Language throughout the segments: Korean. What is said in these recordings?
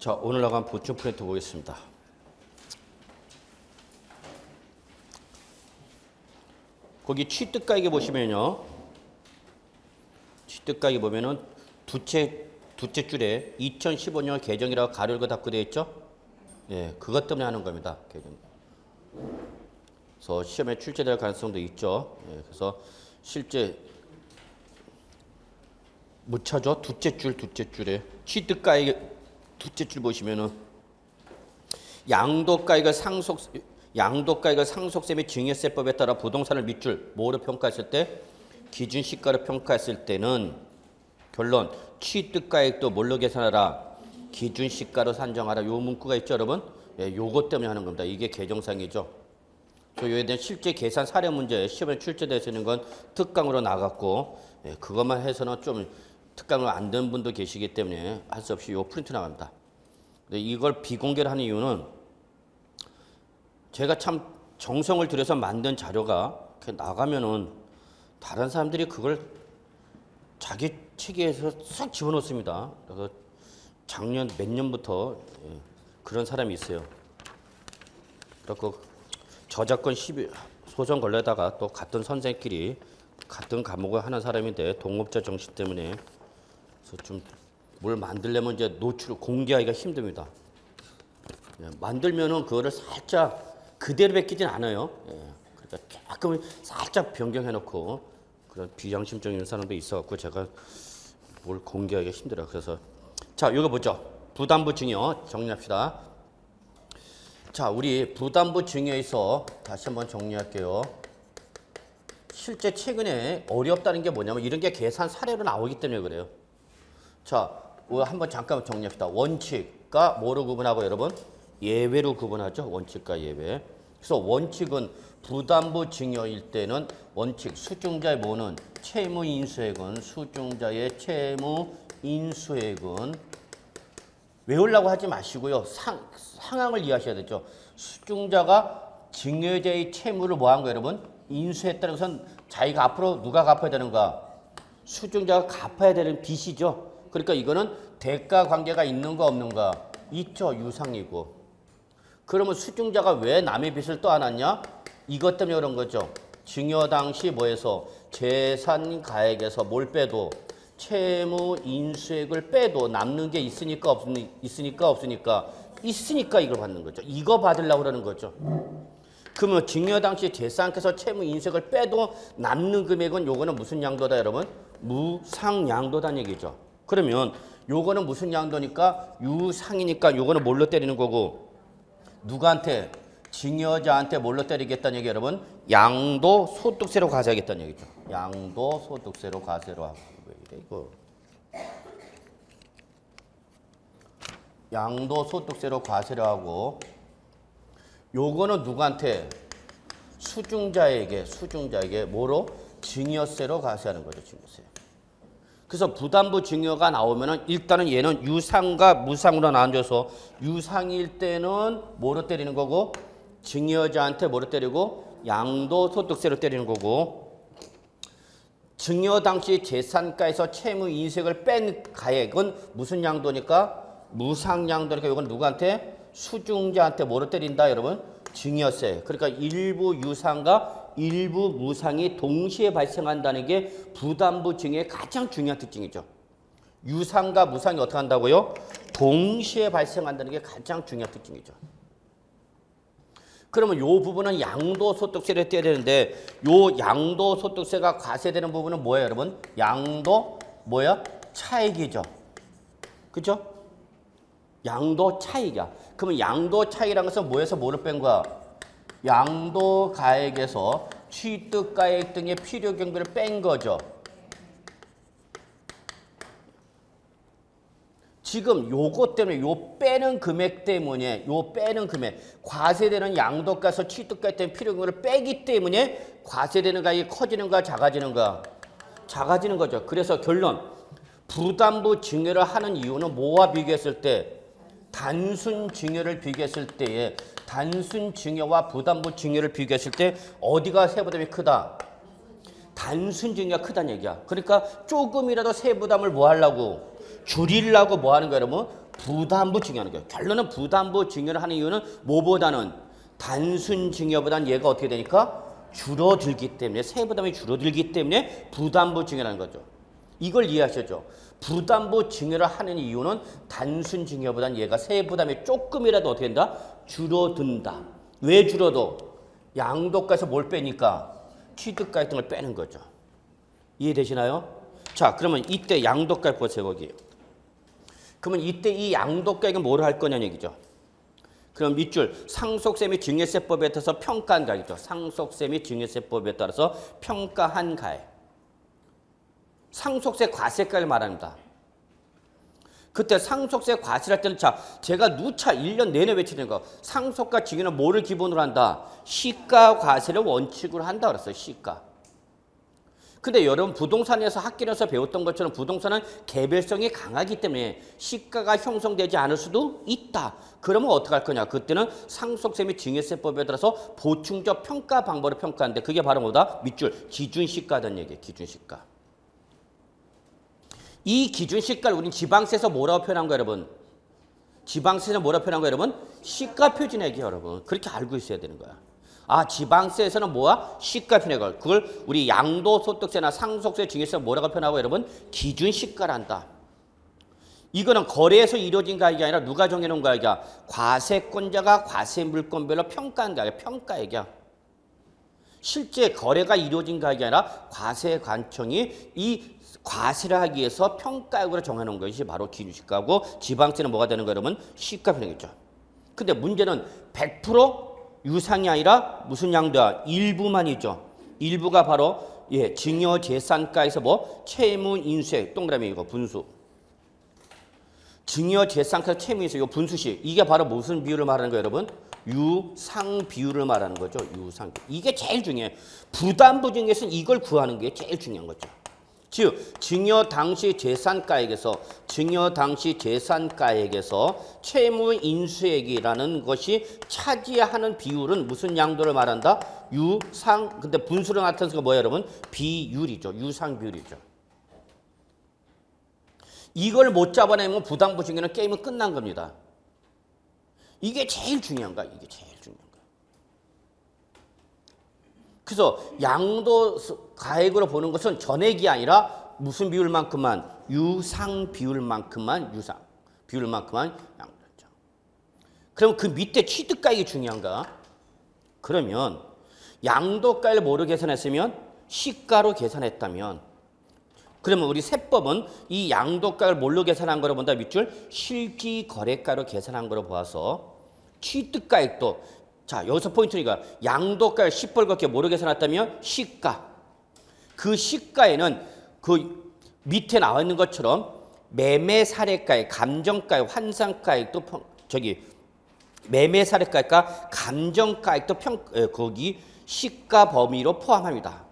자, 오늘 나간 보충 프린트 보겠습니다. 거기 취득가액에 보시면요. 취득가액에 보면은 두째 줄에 2015년 개정이라고 가로 열고 닫고 되어 있죠? 예, 그것 때문에 하는 겁니다. 개정. 그래서 시험에 출제될 가능성도 있죠. 예, 그래서 실제 못 찾죠? 두째 줄에 취득가액 두째 줄 보시면은 양도가액을 상속세 및 증여세법에 따라 부동산을 밑줄 뭐로 평가했을 때 기준시가로 평가했을 때는 결론 취득가액도 뭘로 계산하라 기준시가로 산정하라 요 문구가 있죠 여러분. 예, 요것 때문에 하는 겁니다. 이게 개정상이죠. 요에 대한 실제 계산 사례 문제 시험에 출제되어 있는 건 특강으로 나갔고 예, 그것만 해서는 좀 특강을 안 된 분도 계시기 때문에 할 수 없이 요 프린트 나갑니다. 근데 이걸 비공개를 하는 이유는 제가 참 정성을 들여서 만든 자료가 나가면은 다른 사람들이 그걸 자기 체계에서 싹 집어넣습니다. 그래서 작년 몇 년부터 그런 사람이 있어요. 그래서 저작권 시비 소송 걸려다가 또 같은 선생끼리 같은 과목을 하는 사람인데 동업자 정신 때문에 그래서 좀 뭘 만들려면 이제 공개하기가 힘듭니다. 예, 만들면은 그거를 살짝 그대로 베끼진 않아요. 예, 그러니까 조금 살짝 변경해놓고 그런 비양심적인 사람도 있어갖고 제가 뭘 공개하기가 힘들어요. 그래서 자, 이거 보죠. 부담부 증여 정리합시다. 자, 우리 부담부 증여에서 다시 한번 정리할게요. 실제 최근에 어렵다는 게 뭐냐면 이런 게 계산 사례로 나오기 때문에 그래요. 자, 한번 잠깐 정리합시다. 원칙과 뭐로 구분하고 여러분? 예외로 구분하죠. 원칙과 예외. 그래서 원칙은 부담부 증여일 때는 원칙 수증자의 뭐는 채무 인수액은 수증자의 채무 인수액은 외우려고 하지 마시고요. 상황을 이해하셔야 되죠. 수증자가 증여자의 채무를 뭐한 거예요, 여러분? 인수했다는 것은 자기가 앞으로 누가 갚아야 되는가? 수증자가 갚아야 되는 빚이죠. 그러니까 이거는 대가 관계가 있는가 없는가? 있죠. 유상이고. 그러면 수증자가 왜 남의 빚을 떠안았냐? 이것 때문에 그런 거죠. 증여 당시 뭐해서 재산 가액에서 뭘 빼도 채무 인수액을 빼도 남는 게 있으니까 없으니까 이걸 받는 거죠. 이거 받으려고 그러는 거죠. 그러면 증여 당시 재산께서 채무 인수액을 빼도 남는 금액은 요거는 무슨 양도다 여러분? 무상양도다는 얘기죠. 그러면 요거는 무슨 양도니까 유상이니까 요거는 뭘로 때리는 거고 누구한테? 증여자한테 뭘로 때리겠다는 얘기 여러분? 양도소득세로 과세하겠다는 얘기죠. 양도소득세로 과세로 하고 왜 이래 이거? 양도소득세로 과세를 하고 요거는 누구한테? 수증자에게 뭐로? 증여세로 과세하는 거죠. 증여세. 그래서 부담부 증여가 나오면은 일단은 얘는 유상과 무상으로 나눠져서 유상일 때는 뭐로 때리는 거고 증여자한테 뭐로 때리고 양도소득세로 때리는 거고 증여 당시 재산가에서 채무 인수액을 뺀 가액은 무슨 양도니까 무상양도니까 이건 누구한테? 수증자한테 뭐로 때린다 여러분? 증여세. 그러니까 일부 유상과 일부 무상이 동시에 발생한다는 게 부담부 증여의 가장 중요한 특징이죠. 유상과 무상이 어떻게 한다고요? 동시에 발생한다는 게 가장 중요한 특징이죠. 그러면 이 부분은 양도소득세를 떼야 되는데 이 양도소득세가 과세되는 부분은 뭐예요 여러분? 양도 뭐야? 차익이죠. 그죠? 양도 차익이야. 그러면 양도 차익이라는 것은 뭐에서 뭐를 뺀 거야? 양도가액에서 취득가액 등의 필요 경비를 뺀 거죠. 지금 요거 때문에 요 빼는 금액 때문에 과세되는 양도가에서 취득가액 때문에 필요 경비를 빼기 때문에 과세되는 가액이 커지는가 작아지는가? 작아지는 거죠. 그래서 결론 부담부 증여를 하는 이유는 뭐와 비교했을 때? 단순 증여를 비교했을 때에 단순 증여와 부담부 증여를 비교했을 때 어디가 세부담이 크다? 단순 증여가 크다는 얘기야. 그러니까 조금이라도 세부담을 뭐 하려고? 줄이려고 뭐 하는 거야, 여러분? 부담부 증여하는 거예요. 결론은 부담부 증여를 하는 이유는 뭐보다는 단순 증여보다는 얘가 어떻게 되니까 줄어들기 때문에 세부담이 줄어들기 때문에 부담부 증여라는 거죠. 이걸 이해하셨죠? 부담부 증여를 하는 이유는 단순 증여보다는 얘가 세부담이 조금이라도 어떻게 된다? 줄어든다. 왜 줄어도? 양도가에서 뭘 빼니까? 취득가 같은 걸 빼는 거죠. 이해되시나요? 자, 그러면 이때 양도가 보세요, 거기. 그러면 이때 이 양도가액은 뭘 할 거냐는 얘기죠. 그럼 밑줄 상속세 및 증여세법에 따라서 평가한 가액이죠. 상속세 및 증여세법에 따라서 평가한 가액. 상속세 과세가를 말합니다. 그때 상속세 과세할 때는 자, 제가 누차 1년 내내 외치는 거 상속과 증여는 뭐를 기본으로 한다? 시가 과세를 원칙으로 한다 그랬어요. 시가. 근데 여러분 부동산에서 학교에서 배웠던 것처럼 부동산은 개별성이 강하기 때문에 시가가 형성되지 않을 수도 있다. 그러면 어떻게 할 거냐? 그때는 상속세 및 증여세법에 따라서 보충적 평가 방법을 평가하는데 그게 바로 뭐다? 밑줄 기준시가라는 얘기예요. 기준시가. 이 기준시가를 우린 지방세에서 뭐라고 표현한 거예요, 여러분? 지방세에서 뭐라고 표현한 거예요, 여러분? 시가 표준액이에요, 여러분. 그렇게 알고 있어야 되는 거야. 아, 지방세에서는 뭐야? 시가 표준액을. 그걸 우리 양도소득세나 상속세, 증여세 뭐라고 표현하고 여러분? 기준시가란다. 이거는 거래에서 이루어진 가액이 아니라 누가 정해놓은 가액이야? 과세권자가 과세물건별로 평가한 가액, 평가액이야. 실제 거래가 이루어진 가액이 아니라 과세관청이 이 과세를 하기 위해서 평가액으로 정해놓은 것이 바로 기준시가고 지방세는 뭐가 되는 거예요, 여러분? 시가 표준액이죠. 근데 문제는 100% 유상이 아니라 무슨 양도야? 일부만이죠. 일부가 바로 증여재산가에서 뭐 채무인수액 동그라미 이거 분수. 증여재산가에서 채무인수 이거 분수식. 이게 바로 무슨 비율을 말하는 거예요, 여러분? 유상 비율을 말하는 거죠. 유상. 이게 제일 중요해요. 부담부 중에서는 이걸 구하는 게 제일 중요한 거죠. 즉 증여 당시 재산가액에서 채무 인수액이라는 것이 차지하는 비율은 무슨 양도를 말한다? 유상. 근데 분수로 나타내는 거 뭐예요, 여러분? 비율이죠. 유상 비율이죠. 이걸 못 잡아내면 부담부 증여는 게임은 끝난 겁니다. 이게 제일 중요한 거야. 이게 제일 중요한 거야. 그래서 양도 가액으로 보는 것은 전액이 아니라 무슨 비율만큼만? 유상 비율만큼만 유상. 비율만큼만 양도죠. 그럼 그 밑에 취득가액이 중요한가? 그러면 양도가액을 뭐로 계산했으면? 시가로 계산했다면 그러면 우리 세법은 이 양도가액을 뭘로 계산한 거로 본다? 밑줄 실기거래가로 계산한 거로 보아서 취득가액도 자 여기서 포인트니까 양도가액 10벌겋게 뭐로 계산했다면? 시가. 그 시가에는 그 밑에 나와 있는 것처럼 매매사례가액, 감정가액, 환산가액도 매매사례가액과 감정가액도 거기 시가 범위로 포함합니다.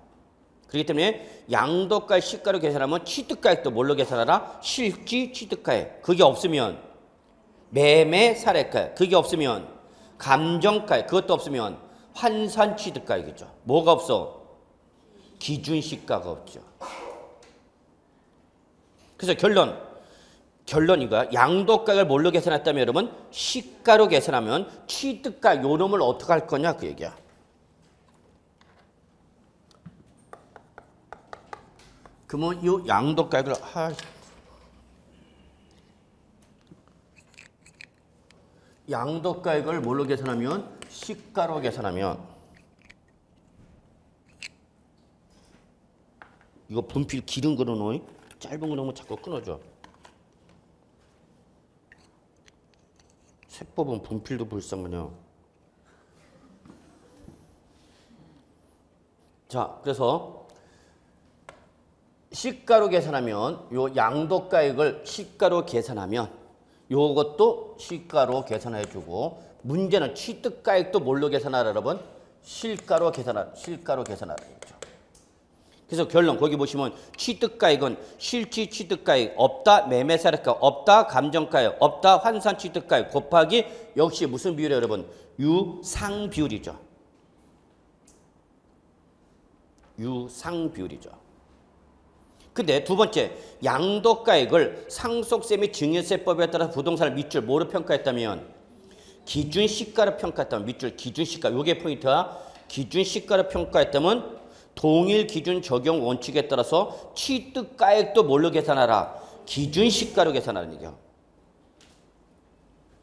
그렇기 때문에 양도가액 시가로 계산하면 취득가액도 뭘로 계산하라? 실지 취득가액. 그게 없으면 매매사례가액. 그게 없으면 감정가액. 그것도 없으면 환산 취득가액이죠. 뭐가 없어? 기준시가가 없죠. 그래서 결론 이거야. 양도가액을 뭘로 계산했다면 여러분? 시가로 계산하면 취득가 요 놈을 어떻게 할 거냐 그 얘기야. 그러면 이 양도가액을 양도가액을 뭘로 계산하면? 시가로 계산하면 이거 분필 길은 거로 놓이 짧은 거 너무 자꾸 끊어줘. 세법은 분필도 불쌍하냐. 자, 그래서 시가로 계산하면 요 양도가액을 시가로 계산하면 요것도 시가로 계산해주고 문제는 취득가액도 뭘로 계산하라 여러분? 실가로 계산하라. 그래서 결론 거기 보시면 취득가액은 실지 취득가액 없다 매매사례가 없다 감정가액 없다 환산 취득가액 곱하기 역시 무슨 비율이에요 여러분? 유상 비율이죠. 유상 비율이죠. 근데 두 번째, 양도가액을 상속세 및 증여세법에 따라 부동산을 밑줄 뭐로 평가했다면 기준시가로 평가했다면 밑줄 기준시가, 요게 포인트야. 기준시가로 평가했다면 동일 기준 적용 원칙에 따라서 취득가액도 뭘로 계산하라? 기준시가로 계산하는 얘기야.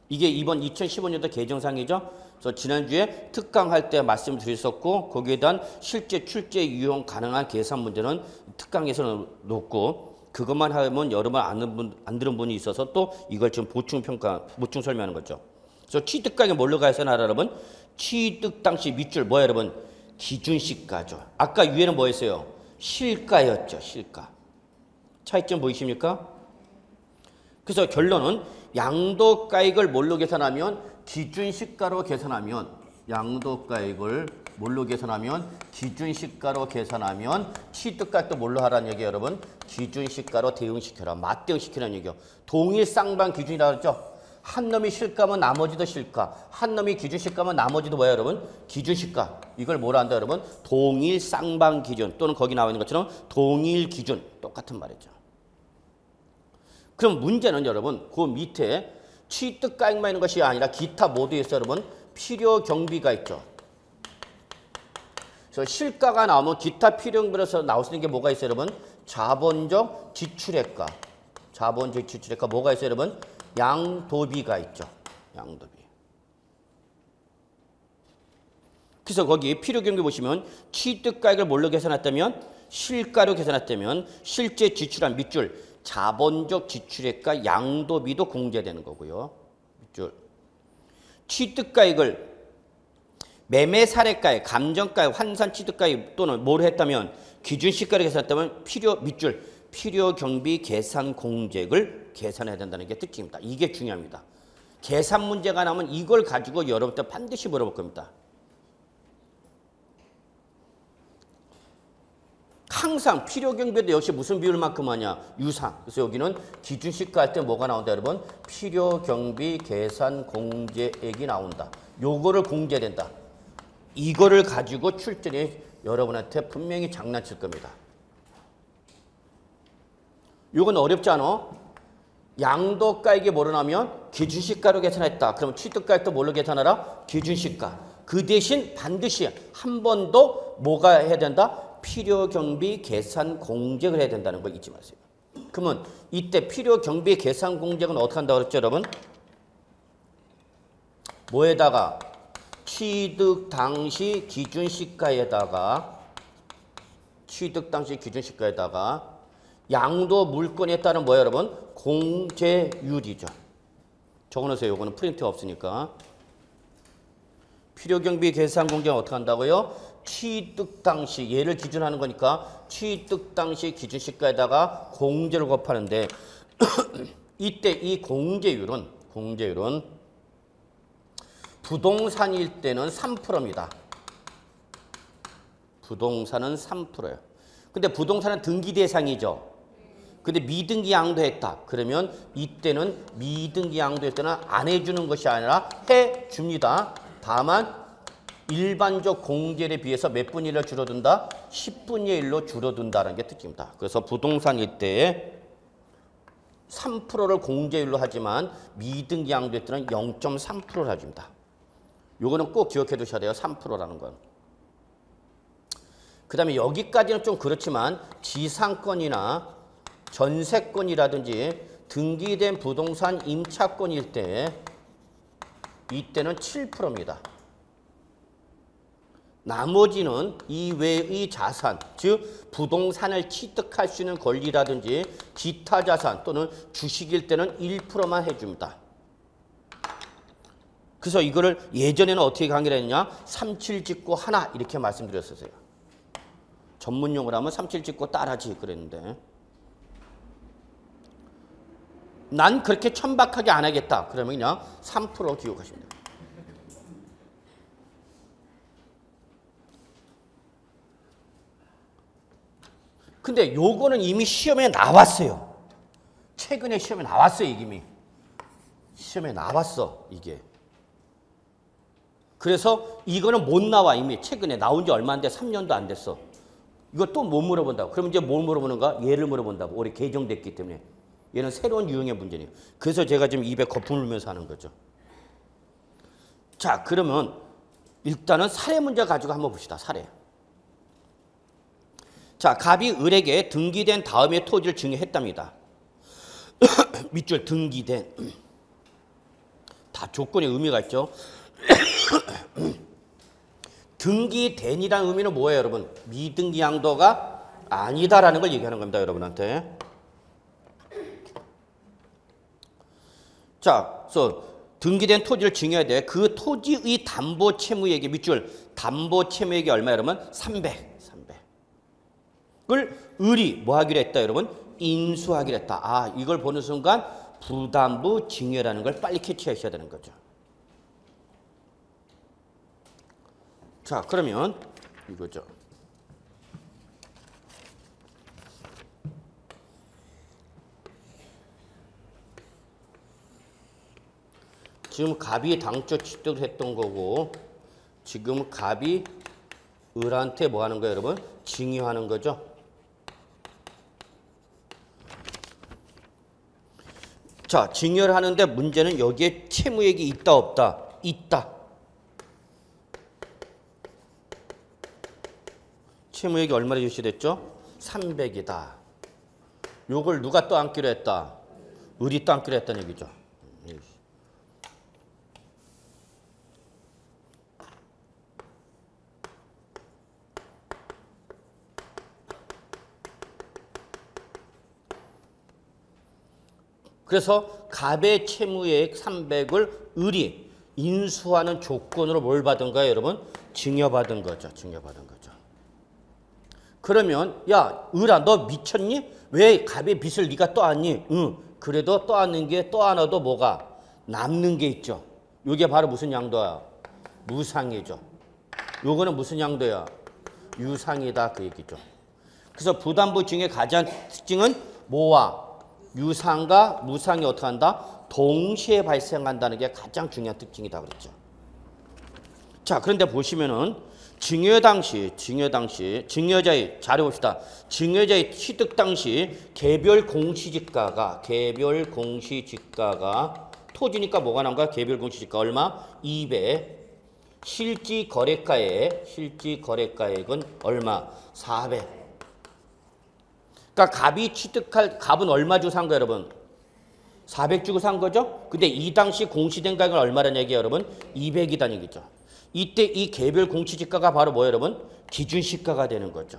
이게 이번 2015년도 개정상이죠. 그래서 지난주에 특강할 때 말씀드렸었고 거기에 대한 실제 출제 유용 가능한 계산 문제는 특강에서는 놓고 그것만 하면 여러 번 안 들은 분이 있어서 또 이걸 지금 보충 설명하는 거죠. 그래서 취득가액이 뭘로 계산하라 여러분? 취득 당시 밑줄 뭐야 여러분? 기준시가죠. 아까 위에는 뭐였어요? 실가였죠. 실가. 차이점 보이십니까? 그래서 결론은 양도가액을 뭘로 계산하면 기준시가로 계산하면 양도가액을 뭘로 계산하면 기준시가로 계산하면 취득가액도 뭘로 하라는 얘기예요 여러분? 기준시가로 대응시켜라. 맞대응시키라는 얘기예요. 동일 쌍방 기준이라고 했죠. 한 놈이 실가면 나머지도 실가, 한 놈이 기준시가면 나머지도 뭐야 여러분? 기준시가. 이걸 뭐라 한다 여러분? 동일 쌍방 기준 또는 거기 나와 있는 것처럼 동일 기준. 똑같은 말이죠. 그럼 문제는 여러분 그 밑에 취득가액만 있는 것이 아니라 기타 모두에 있어 여러분 필요 경비가 있죠. 그래서 실가가 나오면 기타 필요 경비로서 나올 수 있는 게 뭐가 있어요 여러분? 자본적 지출액과 자본적 지출액과 뭐가 있어요 여러분? 양도비가 있죠. 양도비. 그래서 거기 필요 경비 보시면 취득가액을 뭘로 계산했다면 실가로 계산했다면 실제 지출한 밑줄 자본적 지출액과 양도비도 공제되는 거고요. 밑줄. 취득가액을 매매 사례가액, 감정가액, 환산 취득가액 또는 뭘 했다면 기준시가로 계산했다면 밑줄 필요 경비 계산 공제액을 계산해야 된다는 게 특징입니다. 이게 중요합니다. 계산 문제가 나오면 이걸 가지고 여러분들 반드시 물어볼 겁니다. 항상 필요 경비도 역시 무슨 비율만큼 하냐? 유상. 그래서 여기는 기준시가 할 때 뭐가 나온다 여러분? 필요 경비 계산 공제액이 나온다. 요거를 공제된다. 이거를 가지고 출제에 여러분한테 분명히 장난칠 겁니다. 요건 어렵지 않아? 양도가액이 뭐로 나면 기준시가로 계산했다. 그럼 취득가액도 뭘로 계산하라? 기준시가. 그 대신 반드시 한 번 더 뭐가 해야 된다? 필요 경비 계산 공제를 해야 된다는 거 잊지 마세요. 그러면 이때 필요 경비 계산 공제는 어떻게 한다고 그랬죠, 여러분? 뭐에다가 취득 당시 기준시가에다가 양도 물건에 따른 뭐예요, 여러분? 공제율이죠. 적어놓으세요. 이거는 프린트가 없으니까. 필요경비 계산 공제는 어떻게 한다고요? 취득 당시, 얘를 기준하는 거니까 취득 당시 기준시가에다가 공제를 곱하는데 이때 이 공제율은 부동산일 때는 3%입니다. 부동산은 3%예요. 근데 부동산은 등기 대상이죠. 근데 미등기 양도했다. 그러면 이때는 미등기 양도할 때는 안 해주는 것이 아니라 해줍니다. 다만 일반적 공제에 비해서 몇 분의 1로 줄어든다? 10분의 1로 줄어든다는 게 특징입니다. 그래서 부동산일 때에 3%를 공제율로 하지만 미등기 양도할 때는 0.3%를 해줍니다. 요거는 꼭 기억해 두셔야 돼요. 3%라는 건. 그 다음에 여기까지는 좀 그렇지만 지상권이나 전세권이라든지 등기된 부동산 임차권일 때 이때는 7%입니다. 나머지는 이외의 자산, 즉 부동산을 취득할 수 있는 권리라든지 기타 자산 또는 주식일 때는 1%만 해줍니다. 그래서 이거를 예전에는 어떻게 강의를 했냐? 37직구 하나 이렇게 말씀드렸었어요. 전문용어로 하면 37직구 따라지 그랬는데 난 그렇게 천박하게 안 하겠다. 그러면 그냥 3% 기억하시면 돼요. 근데 요거는 이미 시험에 나왔어요. 최근에 시험에 나왔어요. 이미. 시험에 나왔어. 이게. 그래서 이거는 못 나와. 이미 최근에 나온 지 얼마 안 돼. 3년도 안 됐어. 이거 또 못 물어본다고. 그럼 이제 뭘 물어보는가? 얘를 물어본다고. 올해 개정됐기 때문에. 얘는 새로운 유형의 문제네요. 그래서 제가 지금 입에 거품을 물면서 하는 거죠. 자, 그러면 일단은 사례 문제 가지고 한번 봅시다. 사례. 자, 갑이 을에게 등기된 다음에 토지를 증여했답니다. 밑줄 등기된. 다 조건에 의미가 있죠. 등기된이라는 의미는 뭐예요, 여러분? 미등기 양도가 아니다라는 걸 얘기하는 겁니다, 여러분한테. 자, 그래서 등기된 토지를 증여해야 돼. 그 토지의 담보 채무액이 밑줄 담보 채무액이 얼마 여러분? 300. 그걸 을이 뭐 하기로 했다, 여러분? 인수하기로 했다. 아, 이걸 보는 순간 부담부 증여라는 걸 빨리 캐치하셔야 되는 거죠. 자, 그러면 이거죠. 지금 갑이 당초 취득을 했던 거고 지금 갑이 을한테 뭐 하는 거예요, 여러분? 증여하는 거죠. 자, 증여를 하는데 문제는 여기에 채무액이 있다 없다? 있다. 채무액이 얼마나 제시됐죠? 300이다. 요걸 누가 떠안기로 했다? 을이 떠안기로 했다는 얘기죠. 그래서 갑의 채무액 300을 을이 인수하는 조건으로 뭘 받은 거예요, 여러분? 증여받은 거죠. 증여받은 거죠. 그러면 야, 을아, 너 미쳤니? 왜 갑의 빚을 네가 떠안니? 응. 그래도 떠안는 게 떠안아도 뭐가 남는 게 있죠. 이게 바로 무슨 양도야? 무상이죠. 요거는 무슨 양도야? 유상이다 그 얘기죠. 그래서 부담부 증여의 가장 특징은 뭐와 유상과 무상이 어떻게 한다? 동시에 발생한다는 게 가장 중요한 특징이다 그랬죠. 자, 그런데 보시면은 증여 당시 증여자의 자료 봅시다. 증여자의 취득 당시 개별 공시지가가 토지니까 뭐가 나온 거야? 개별 공시지가 얼마? 200. 실지 거래가액은 얼마? 400. 그러니까 갑은 얼마 주고 산 거예요, 여러분? 400 주고 산 거죠? 근데 이 당시 공시된 가격은 얼마라는 얘기예요, 여러분? 200이라는 얘기죠. 이때 이 개별 공시지가가 바로 뭐예요, 여러분? 기준시가가 되는 거죠.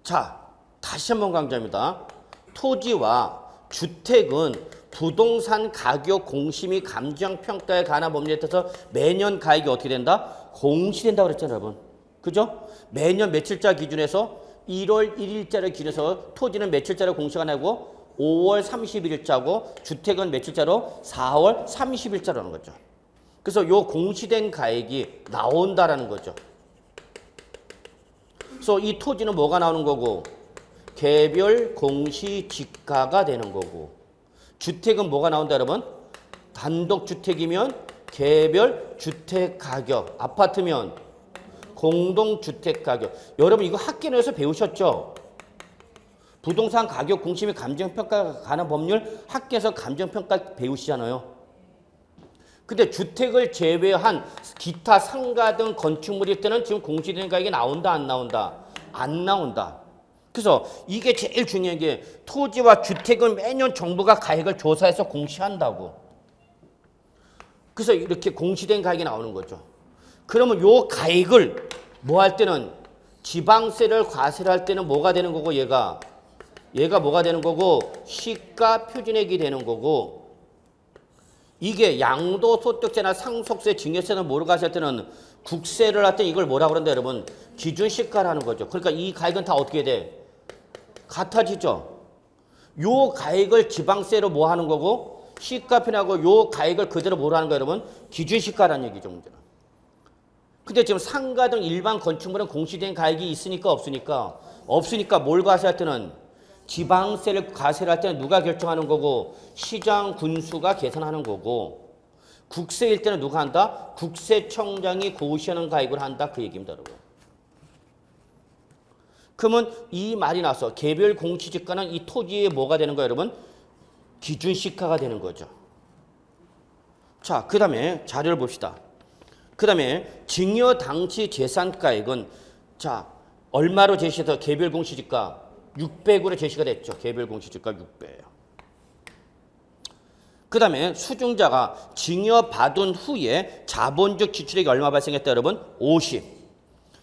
자, 다시 한번 강조합니다. 토지와 주택은 부동산 가격 공시 및 감정평가에 관한 법률에 따라서 매년 가액이 어떻게 된다? 공시된다고 그랬잖아요, 여러분. 그죠? 매년 며칠자 기준에서 1월 1일자를 기준해서 토지는 며칠자로 공시가 나고 5월 31일자고 주택은 며칠자로 4월 30일자라는 거죠. 그래서 요 공시된 가액이 나온다라는 거죠. 그래서 이 토지는 뭐가 나오는 거고 개별 공시지가가 되는 거고 주택은 뭐가 나온다 여러분? 단독주택이면 개별 주택가격, 아파트면 공동주택가격. 여러분 이거 학기 내에서 배우셨죠? 부동산 가격 공시 및 감정평가에 관한 법률 학교에서 감정평가 배우시잖아요. 근데 주택을 제외한 기타 상가 등 건축물일 때는 지금 공시된 가격이 나온다 안 나온다? 안 나온다. 그래서 이게 제일 중요한 게 토지와 주택은 매년 정부가 가액을 조사해서 공시한다고. 그래서 이렇게 공시된 가격이 나오는 거죠. 그러면 요 가액을 뭐 할 때는 지방세를 과세를 할 때는 뭐가 되는 거고 얘가 뭐가 되는 거고 시가 표준액이 되는 거고 이게 양도소득세나 상속세, 증여세는 뭐로 가실 때는 국세를 할 때 이걸 뭐라고 그런다 여러분? 기준시가라는 거죠. 그러니까 이 가액은 다 어떻게 돼? 같아지죠. 요 가액을 지방세로 뭐 하는 거고 시가 표준하고 요 가액을 그대로 뭐로 하는 거예요 여러분? 기준시가라는 얘기죠. 문제는. 근데 지금 상가 등 일반 건축물은 공시된 가액이 있으니까 없으니까? 없으니까 뭘 과세할 때는 지방세를 과세를 할 때는 누가 결정하는 거고 시장 군수가 계산하는 거고 국세일 때는 누가 한다? 국세청장이 고시하는 가입을 한다. 그 얘기입니다, 여러분. 그러면 이 말이 나서 개별 공시지가는 이 토지에 뭐가 되는 거예요, 여러분? 기준시가가 되는 거죠. 자, 그 다음에 자료를 봅시다. 그 다음에 증여 당시 재산가액은 자 얼마로 제시해서 개별 공시지가 600으로 제시가 됐죠. 개별 공시지가 600. 그 다음에 수증자가 증여받은 후에 자본적 지출액이 얼마 발생했다, 여러분? 50.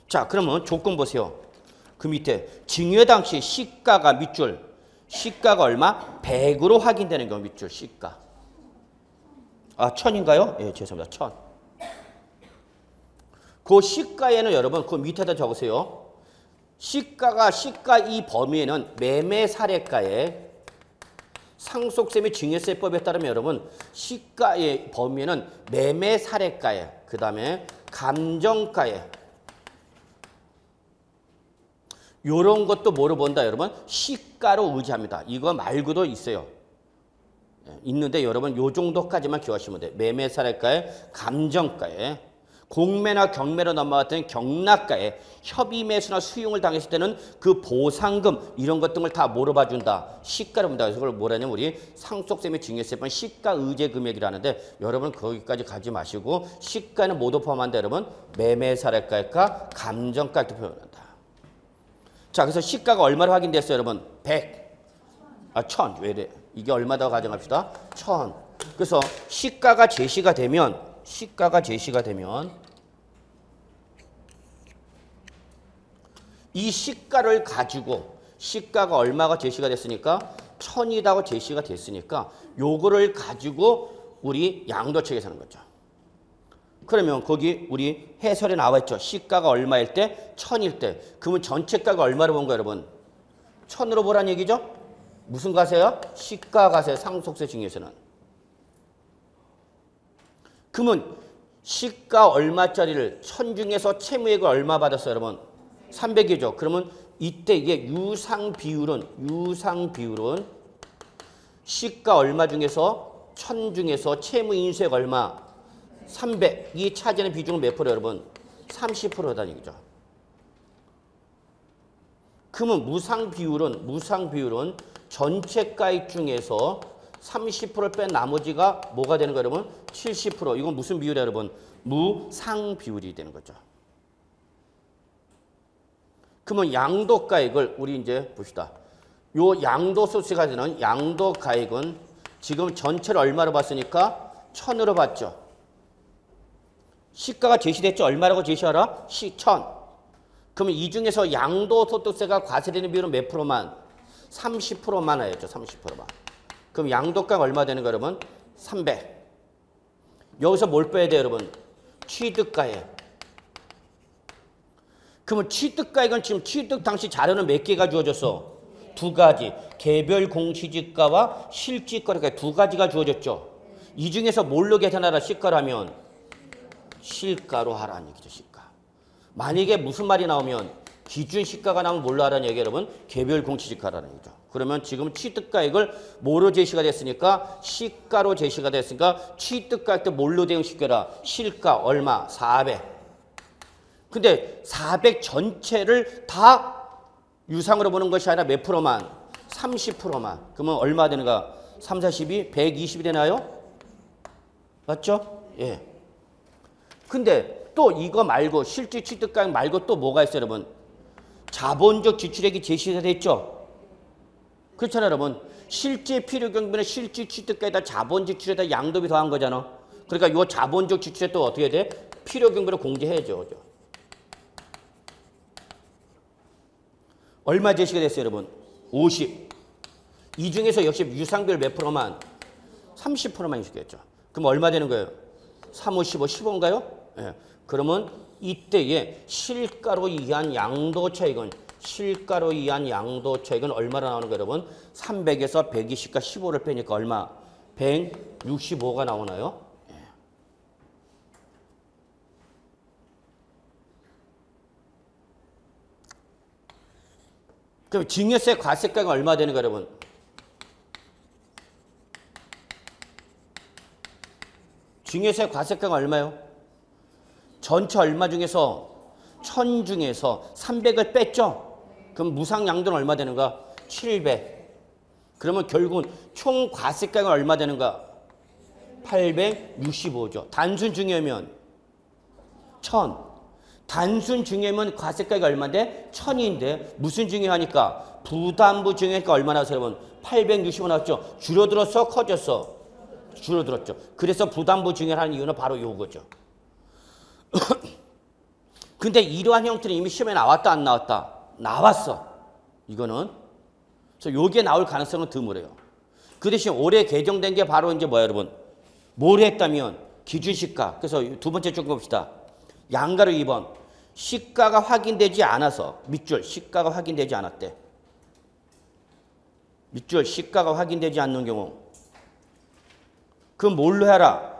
자, 그러면 조건 보세요. 그 밑에 증여 당시 시가가 밑줄, 시가가 얼마? 100으로 확인되는 경우 밑줄 시가. 아, 1000인가요? 예, 죄송합니다. 1000. 그 시가에는 여러분 그 밑에다 적으세요. 시가 이 범위에는 매매 사례가에 상속세 및 증여세법에 따르면 여러분 시가의 범위에는 매매 사례가에 그 다음에 감정가에 요런 것도 뭐로 본다, 여러분? 시가로 의지합니다. 이거 말고도 있어요. 있는데 여러분 요 정도까지만 기억하시면 돼요. 매매 사례가에 감정가에 공매나 경매로 넘어갔던 경락가에 협의 매수나 수용을 당했을 때는 그 보상금 이런 것 등을 다 뭐로 봐준다? 시가로 본다. 그래서 그걸 뭐라냐면 우리 상속세 및 증여세법 시가 의제 금액이라는데 여러분 거기까지 가지 마시고 시가는 모두 포함한다, 여러분. 매매 사례가액과 감정가액도 표현한다. 자, 그래서 시가가 얼마로 확인됐어요, 여러분? 100. 아, 1000. 왜 이래? 이게 얼마다고 가정합시다. 1000. 그래서 시가가 제시가 되면 이 시가를 가지고 시가가 얼마가 제시가 됐으니까 1000이라고 제시가 됐으니까 요거를 가지고 우리 양도책에 사는 거죠. 그러면 거기 우리 해설에 나와 있죠. 시가가 얼마일 때? 1000일 때. 그러면 전체가가 얼마로 본 거예요, 여러분? 1000으로 보란 얘기죠? 무슨 가세요? 시가 가세, 상속세 증여세는. 그러면 시가 얼마짜리를 1000 중에서 채무액을 얼마 받았어요, 여러분? 300이죠. 그러면 이때 이게 유상 비율은 시가 얼마 중에서 1000 중에서 채무 인수액 얼마? 300. 이 차지하는 비중은 몇 프로, 여러분? 30%다는 얘기죠. 그러면 무상 비율은 전체 가액 중에서 30%를 뺀 나머지가 뭐가 되는 거예요, 여러분? 70%. 이건 무슨 비율이에요, 여러분? 무상 비율이 되는 거죠. 그러면 양도가액을 우리 이제 봅시다. 요 양도소득세가 되는 양도가액은 지금 전체를 얼마로 봤으니까 1000으로 봤죠. 시가가 제시됐죠. 얼마라고 제시하라? 1000. 그러면 이 중에서 양도소득세가 과세되는 비율은 몇 프로만? 30%만 하였죠. 30%만. 그럼 양도가가 얼마 되는 거예요, 여러분? 300. 여기서 뭘 빼야 돼요, 여러분? 취득가액. 그러면 취득가액은 지금 취득 당시 자료는 몇 개가 주어졌어? 2가지. 개별 공시지가와 실지가가 2가지가 주어졌죠. 이 중에서 뭘로 계산하라? 시가라면 실가로 하라는 얘기죠. 시가. 만약에 무슨 말이 나오면 기준 시가가 나오면 뭘로 하라는 얘기예요, 여러분? 개별 공시지가라는 얘기죠. 그러면 지금 취득가액을 뭐로 제시가 됐으니까? 시가로 제시가 됐으니까 취득가액도 뭘로 대응시켜라? 실가 얼마? 400. 근데 400 전체를 다 유상으로 보는 것이 아니라 몇 프로만? 30%만. 그러면 얼마 되는가? 3, 40이 120이 되나요? 맞죠? 예. 근데 또 이거 말고 실질 취득가액 말고 또 뭐가 있어요, 여러분? 자본적 지출액이 제시가 됐죠? 그렇잖아요, 여러분. 실제 필요 경비는 실질 취득가에다 자본적 지출에다 양도비 더한 거잖아. 그러니까 이 자본적 지출에 또 어떻게 돼? 필요 경비를 공제해야죠. 그죠? 얼마 제시가 됐어요, 여러분? 50. 이 중에서 역시 유상비율 몇 프로만? 30%만 인식했죠. 그럼 얼마 되는 거예요? 3, 5, 15, 15인가요? 예. 그러면 이때의 실가로 이한 양도 차익은 얼마나 나오는 거예요, 여러분? 300에서 120과 15를 빼니까 얼마? 165가 나오나요? 예. 그럼 증여세 과세가가 얼마 되는 거예요, 여러분? 중에서의 과세가가 얼마요? 전체 얼마 중에서 1000 중에서 300을 뺐죠? 그럼 무상양도는 얼마 되는가? 700. 그러면 결국은 총 과세가가 얼마 되는가? 865죠. 단순 중요하면 1000. 단순 중요하면 과세가가 얼마인데? 1000인데 무슨 중요하니까? 부담부 중요하니까 얼마 나왔어요, 여러분? 865 나왔죠. 줄어들었어? 커졌어? 줄어들었죠. 그래서 부담부 중요하는 이유는 바로 요거죠. 근데 이러한 형태는 이미 시험에 나왔다 안 나왔다? 나왔어. 이거는. 그래서 요게 나올 가능성은 드물어요. 그 대신 올해 개정된 게 바로 이제 뭐야, 여러분? 뭘 했다면 기준시가. 그래서 두 번째 쭉 봅시다. 양가로 2번. 시가가 확인되지 않아서 밑줄 시가가 확인되지 않았대. 밑줄 시가가 확인되지 않는 경우. 그럼 뭘로 해라?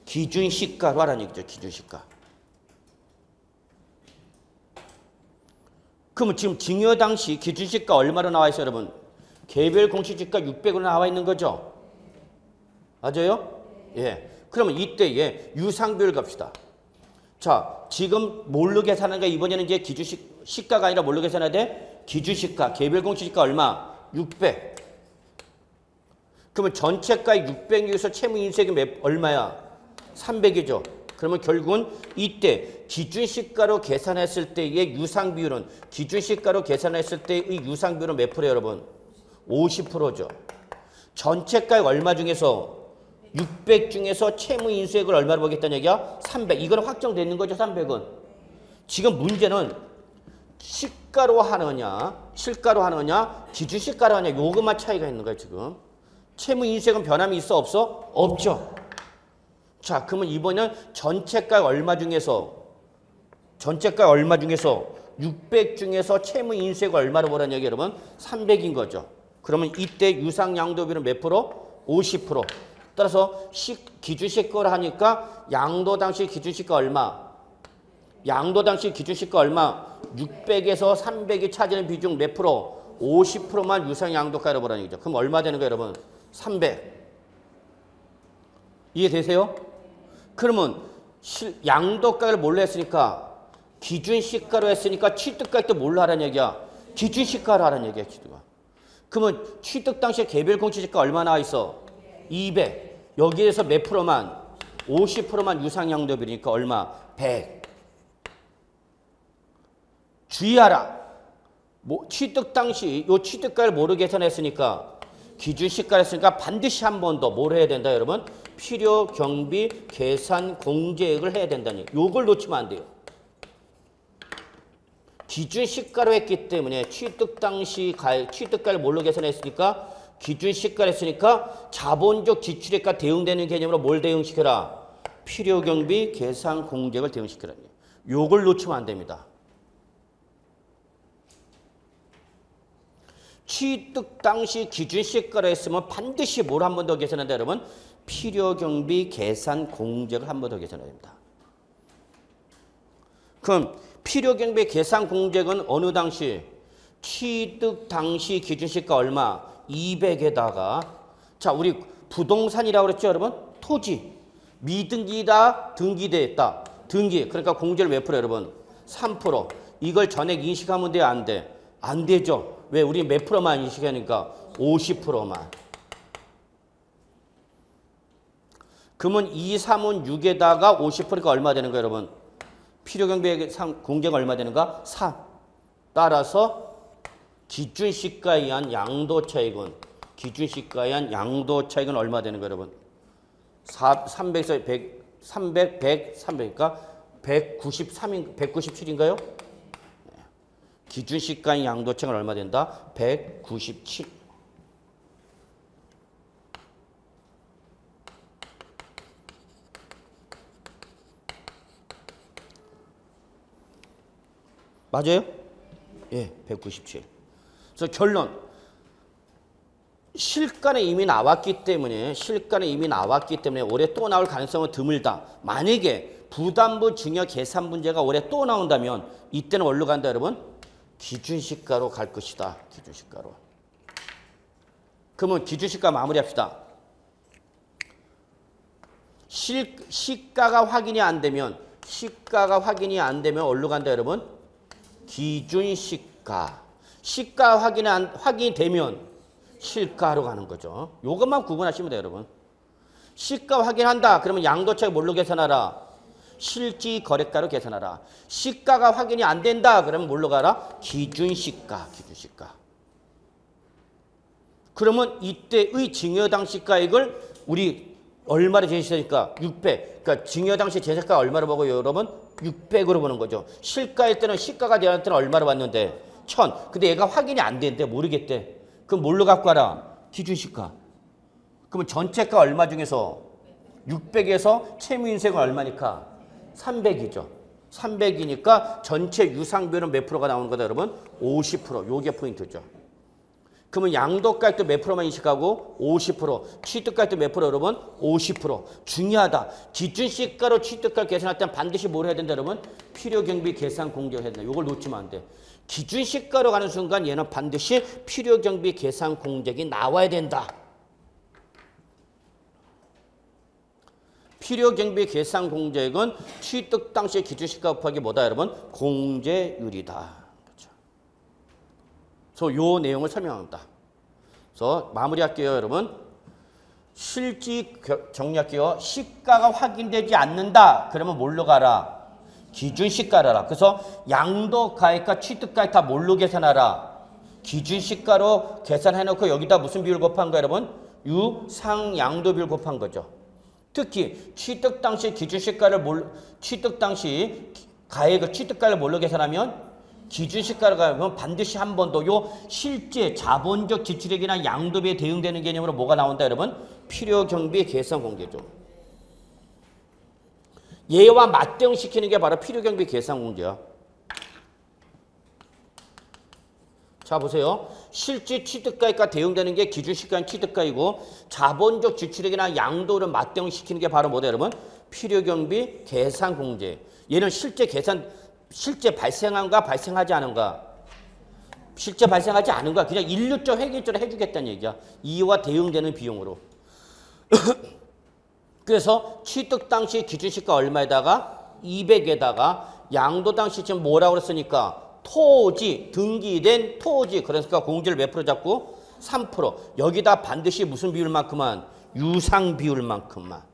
기준시가로 하라는 얘기죠. 기준시가. 그러면 지금 증여 당시 기준시가 얼마로 나와 있어요, 여러분? 개별 공시지가 600으로 나와 있는 거죠? 맞아요? 예. 그러면 이때 예, 유상비율 갑시다. 자, 지금 뭘로 계산하는가? 이번에는 이제 기준시가가 아니라 뭘로 계산해야 돼? 기준시가. 개별 공시지가 얼마? 600. 그러면 전체가의 600에서 채무 인수액이 얼마야? 300이죠. 그러면 결국은 이때 기준시가로 계산했을 때의 유상비율은 기준시가로 계산했을 때의 유상비율은 몇 프로예요, 여러분? 50%죠. 전체가의 얼마 중에서 600 중에서 채무 인수액을 얼마로 보겠다는 얘기야? 300. 이거는 확정되는 거죠, 300은. 지금 문제는 시가로 하느냐, 실가로 하느냐, 기준시가로 하느냐, 요것만 차이가 있는 거예요, 지금. 채무 인수액은 변함이 있어, 없어? 없죠. 자, 그러면 이번에는 전체가 얼마 중에서 600 중에서 채무 인수액을 얼마로 보라는 얘기 여러분? 300인 거죠. 그러면 이때 유상양도비는 몇 프로? 50%. 따라서 기준시가로 하니까 양도 당시 기준시가 얼마? 양도 당시 기준시가 얼마? 600에서 300이 차지하는 비중 몇 프로? 50%만 유상양도가로 보라는 얘기죠. 그럼 얼마 되는 거예요, 여러분? 300. 이해되세요? 그러면 양도가를 뭘로 했으니까 기준시가로 했으니까 취득가액 때 뭘로 하라는 얘기야? 기준시가로 하라는 얘기야, 기준가. 그러면 취득 당시에 개별 공시지가 얼마 나와 있어? 200. 여기에서 몇 프로만? 50%만 유상양도비니까 얼마? 100. 주의하라. 취득 당시 요 취득가를 뭐로 계산했으니까? 기준시가를 했으니까 반드시 한 번 더 뭘 해야 된다, 여러분? 필요 경비 계산 공제액을 해야 된다니. 요걸 놓치면 안 돼요. 기준시가로 했기 때문에 취득 당시 취득가를 뭘로 계산했으니까? 기준시가를 했으니까 자본적 지출액과 대응되는 개념으로 뭘 대응시켜라? 필요 경비 계산 공제액을 대응시켜라. 요걸 놓치면 안 됩니다. 취득 당시 기준시가로 했으면 반드시 뭘 한 번 더 계산한다, 여러분? 필요경비 계산 공제를 한 번 더 계산해야 됩니다. 그럼 필요경비 계산 공제액은 어느 당시? 취득 당시 기준시가 얼마? 200에다가 자, 우리 부동산이라고 그랬죠, 여러분? 토지. 미등기다, 등기됐다. 등기. 그러니까 공제를 몇 프로, 여러분? 3%. 이걸 전액 인식하면 돼, 안 돼? 안 되죠. 왜? 우리 몇 프로만 인식하니까 50%만. 그러면 2, 3은 6에다가 50%가 얼마 되는 거예요, 여러분? 필요경비 공제가 얼마 되는가? 3. 따라서 기준시가에 의한 양도차익은 얼마 되는 거예요, 여러분? 300에서 100, 300, 100, 300이니까 197인가요? 기준시가의 양도차익은 얼마 된다? 197. 맞아요? 예, 197. 그래서 결론. 실가는 이미 나왔기 때문에 올해 또 나올 가능성은 드물다. 만약에 부담부 증여 계산 문제가 올해 또 나온다면 이때는 뭘로 간다, 여러분? 기준시가로 갈 것이다. 기준시가로. 그러면 기준시가 마무리합시다. 시가가 확인이 안 되면 어디로 간다 여러분? 기준시가. 시가 확인이 되면 실가로 가는 거죠. 이것만 구분하시면 돼요, 여러분. 시가 확인한다. 그러면 양도차익 뭘로 계산하라? 실지거래가로 계산하라. 시가가 확인이 안 된다. 그러면 뭘로 가라? 기준시가. 그러면 이때의 증여당시가액을 우리 얼마로 제시하니까 600. 그러니까 증여당시 제시가 얼마로 보고요, 여러분? 600으로 보는 거죠. 실가일 때는 시가가 되는 때는 얼마로 봤는데? 1000. 근데 얘가 확인이 안 되는데 모르겠대. 그럼 뭘로 갖고 와라? 기준시가. 그러면 전체가 얼마 중에서 600에서 채무인세가 얼마니까? 300이죠. 300이니까 전체 유상비율은 몇 프로가 나오는 거다, 여러분? 50%. 요게 포인트죠. 그러면 양도가액도 몇 프로만 인식하고? 50%. 취득가액도 몇 프로, 여러분? 50%. 중요하다. 기준시가로 취득가액 계산할 때는 반드시 뭘 해야 된다, 여러분? 필요경비 계산 공제를 해야 된다. 요걸 놓치면 안 돼. 기준시가로 가는 순간 얘는 반드시 필요경비 계산 공제액이 나와야 된다. 필요경비 계산 공제액은 취득 당시 기준시가 곱하기 뭐다, 여러분? 공제율이다. 그래서 요 내용을 설명합니다. 그래서 마무리할게요, 여러분. 실지 정리할게요. 시가가 확인되지 않는다. 그러면 뭘로 가라? 기준시가라. 그래서 양도가액과 취득가액 다 뭘로 계산하라? 기준시가로 계산해놓고 여기다 무슨 비율 곱한 거야, 여러분? 유상양도 비율 곱한 거죠. 특히 취득 당시 취득 당시 가액을 취득가액을 뭘로 계산하면? 기준시가로 가면 반드시 한 번 더 요 실제 자본적 지출액이나 양도비에 대응되는 개념으로 뭐가 나온다, 여러분? 필요경비 계산 공제죠. 얘와 맞대응시키는 게 바로 필요경비 계산 공제야. 자, 보세요. 실제 취득가액과 대응되는 게 기준시가인 취득가이고 자본적 지출액이나 양도를 맞대응시키는 게 바로 뭐다, 여러분? 필요경비 계산 공제. 얘는 실제 발생한가 발생하지 않은가? 실제 발생하지 않은가? 그냥 일률적 회계적으로 해주겠다는 얘기야. 이와 대응되는 비용으로. 그래서 취득 당시 기준시가 얼마에다가? 200에다가 양도 당시 지금 뭐라고 그랬으니까? 토지, 등기된 토지. 그러니까 공제를 몇 프로 잡고? 3%. 여기다 반드시 무슨 비율만큼만? 유상 비율만큼만.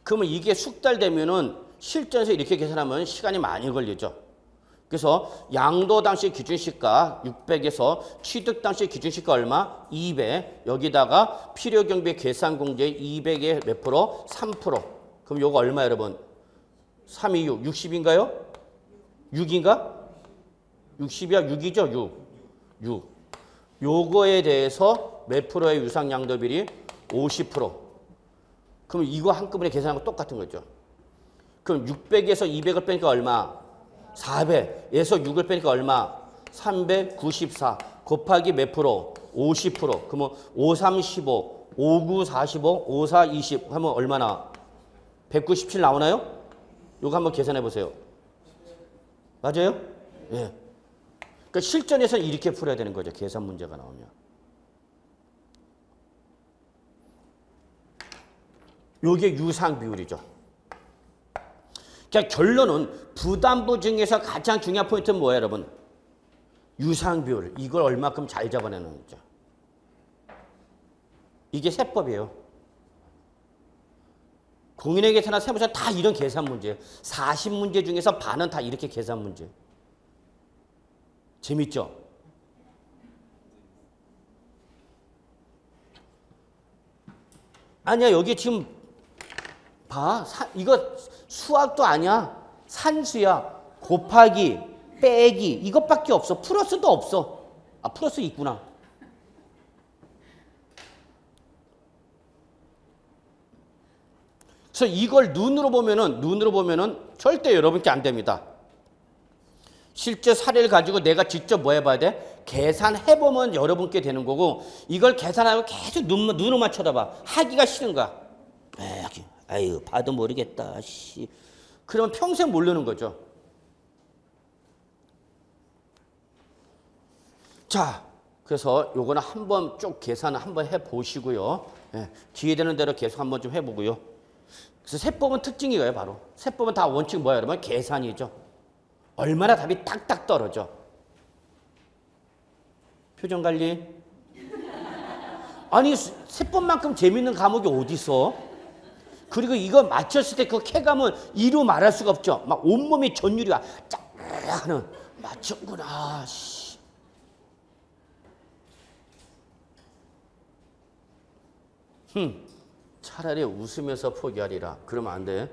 그러면 이게 숙달되면은 실전에서 이렇게 계산하면 시간이 많이 걸리죠. 그래서 양도 당시 기준시가 600에서 취득 당시 기준시가 얼마? 200. 여기다가 필요경비 계산공제 200에 몇 프로? 3%. 그럼 요거 얼마, 여러분? 326. 60인가요? 6인가? 60이야? 6이죠? 6. 요거에 대해서 몇 프로의 유상양도비율이? 50%. 그럼 이거 한꺼번에 계산하고 똑같은 거죠. 그럼 600에서 200을 빼니까 얼마? 400에서 6을 빼니까 얼마? 394 곱하기 몇 프로? 50%. 그러면 53 15, 59 45, 54 20 하면 얼마나? 197 나오나요? 이거 한번 계산해 보세요. 맞아요? 예. 그러니까 실전에서는 이렇게 풀어야 되는 거죠. 계산 문제가 나오면. 요게 유상 비율이죠. 그러니까 결론은 부담부 중에서 가장 중요한 포인트는 뭐예요, 여러분? 유상 비율. 이걸 얼마큼 잘 잡아내는 거죠. 이게 세법이에요. 공인의 계산이나 세무사 다 이런 계산 문제예요. 40문제 중에서 반은 다 이렇게 계산 문제. 재밌죠? 아니야, 여기 지금 봐. 이거 수학도 아니야. 산수야. 곱하기, 빼기 이것밖에 없어. 플러스도 없어. 아, 플러스 있구나. 그래서 이걸 눈으로 보면은 절대 여러분께 안 됩니다. 실제 사례를 가지고 내가 직접 뭐 해봐야 돼? 계산해보면 여러분께 되는 거고 이걸 계산하고 계속 눈으로만 쳐다봐. 하기가 싫은가? 아유, 봐도 모르겠다. 씨. 그러면 평생 모르는 거죠. 자, 그래서 요거는 한번 쭉 계산을 한번 해보시고요. 예, 기회 되는 대로 계속 한번 좀 해보고요. 그래서 세법은 특징이 이거예요, 바로. 세법은 다 원칙 뭐예요, 여러분? 계산이죠. 얼마나 답이 딱딱 떨어져. 표정 관리. 아니, 세법만큼 재밌는 과목이 어디 있어? 그리고 이거 맞췄을 때 그 쾌감은 이루 말할 수가 없죠. 막 온몸이 전율이가 쫙 하는, 맞췄구나, 씨. 차라리 웃으면서 포기하리라. 그러면 안 돼.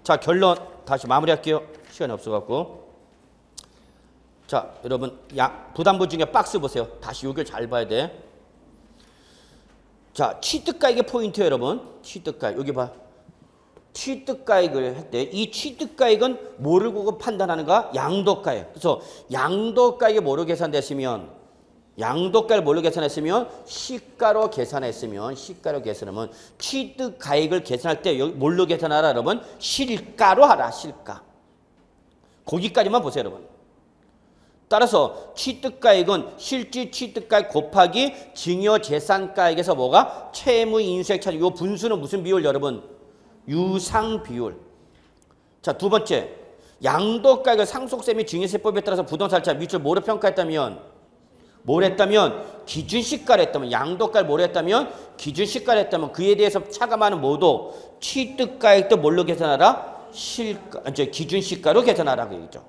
자, 결론 다시 마무리할게요. 시간이 없어갖고. 자, 여러분 부담부 중에 박스 보세요. 다시 요걸 잘 봐야 돼. 자, 취득가액의 포인트예요, 여러분. 취득가액. 여기 봐. 취득가액을 할 때 이 취득가액은 뭐를 보고 판단하는가? 양도가액. 그래서 양도가액이 뭐로 계산됐으면 양도가를 뭘로 계산했으면 시가로 계산했으면 시가로 계산하면 취득가액을 계산할 때 여기 뭘로 계산하라 여러분? 실가로 하라. 실가. 거기까지만 보세요 여러분. 따라서 취득가액은 실질 취득가액 곱하기 증여재산가액에서 뭐가? 채무인수액 차지. 이 분수는 무슨 비율 여러분? 유상비율. 자, 두 번째. 양도가액을 상속세 및 증여세법에 따라서 부동산차 밑줄 뭐로 평가했다면 뭘 했다면 기준시가를 했다면 양도가를 뭘 했다면 기준시가를 했다면 그에 대해서 차감하는 모두 취득가액도 뭘로 계산하라? 기준시가로 계산하라 그 얘기죠.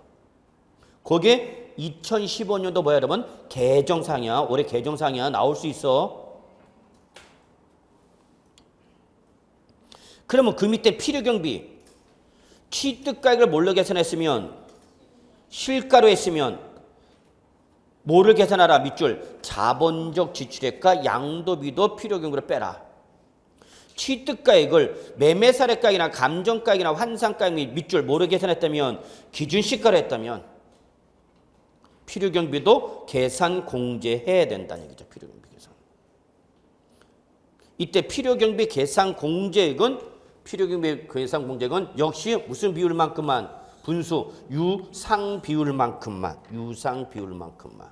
거기에 2015년도 뭐야 여러분? 개정상이야. 올해 개정상이야. 나올 수 있어. 그러면 그 밑에 필요경비 취득가액을 뭘로 계산했으면 실가로 했으면 뭐를 계산하라? 밑줄. 자본적 지출액과 양도비도 필요경비로 빼라. 취득가액을 매매사례가액이나 감정가액이나 환산가액 및 밑줄 뭐를 계산했다면 기준시가로 했다면 필요경비도 계산 공제해야 된다는 얘기죠. 필요경비 계산. 이때 필요경비 계산 공제액은 필요경비 계산 공제액은 역시 무슨 비율만큼만 분수 유상 비율만큼만 유상 비율만큼만.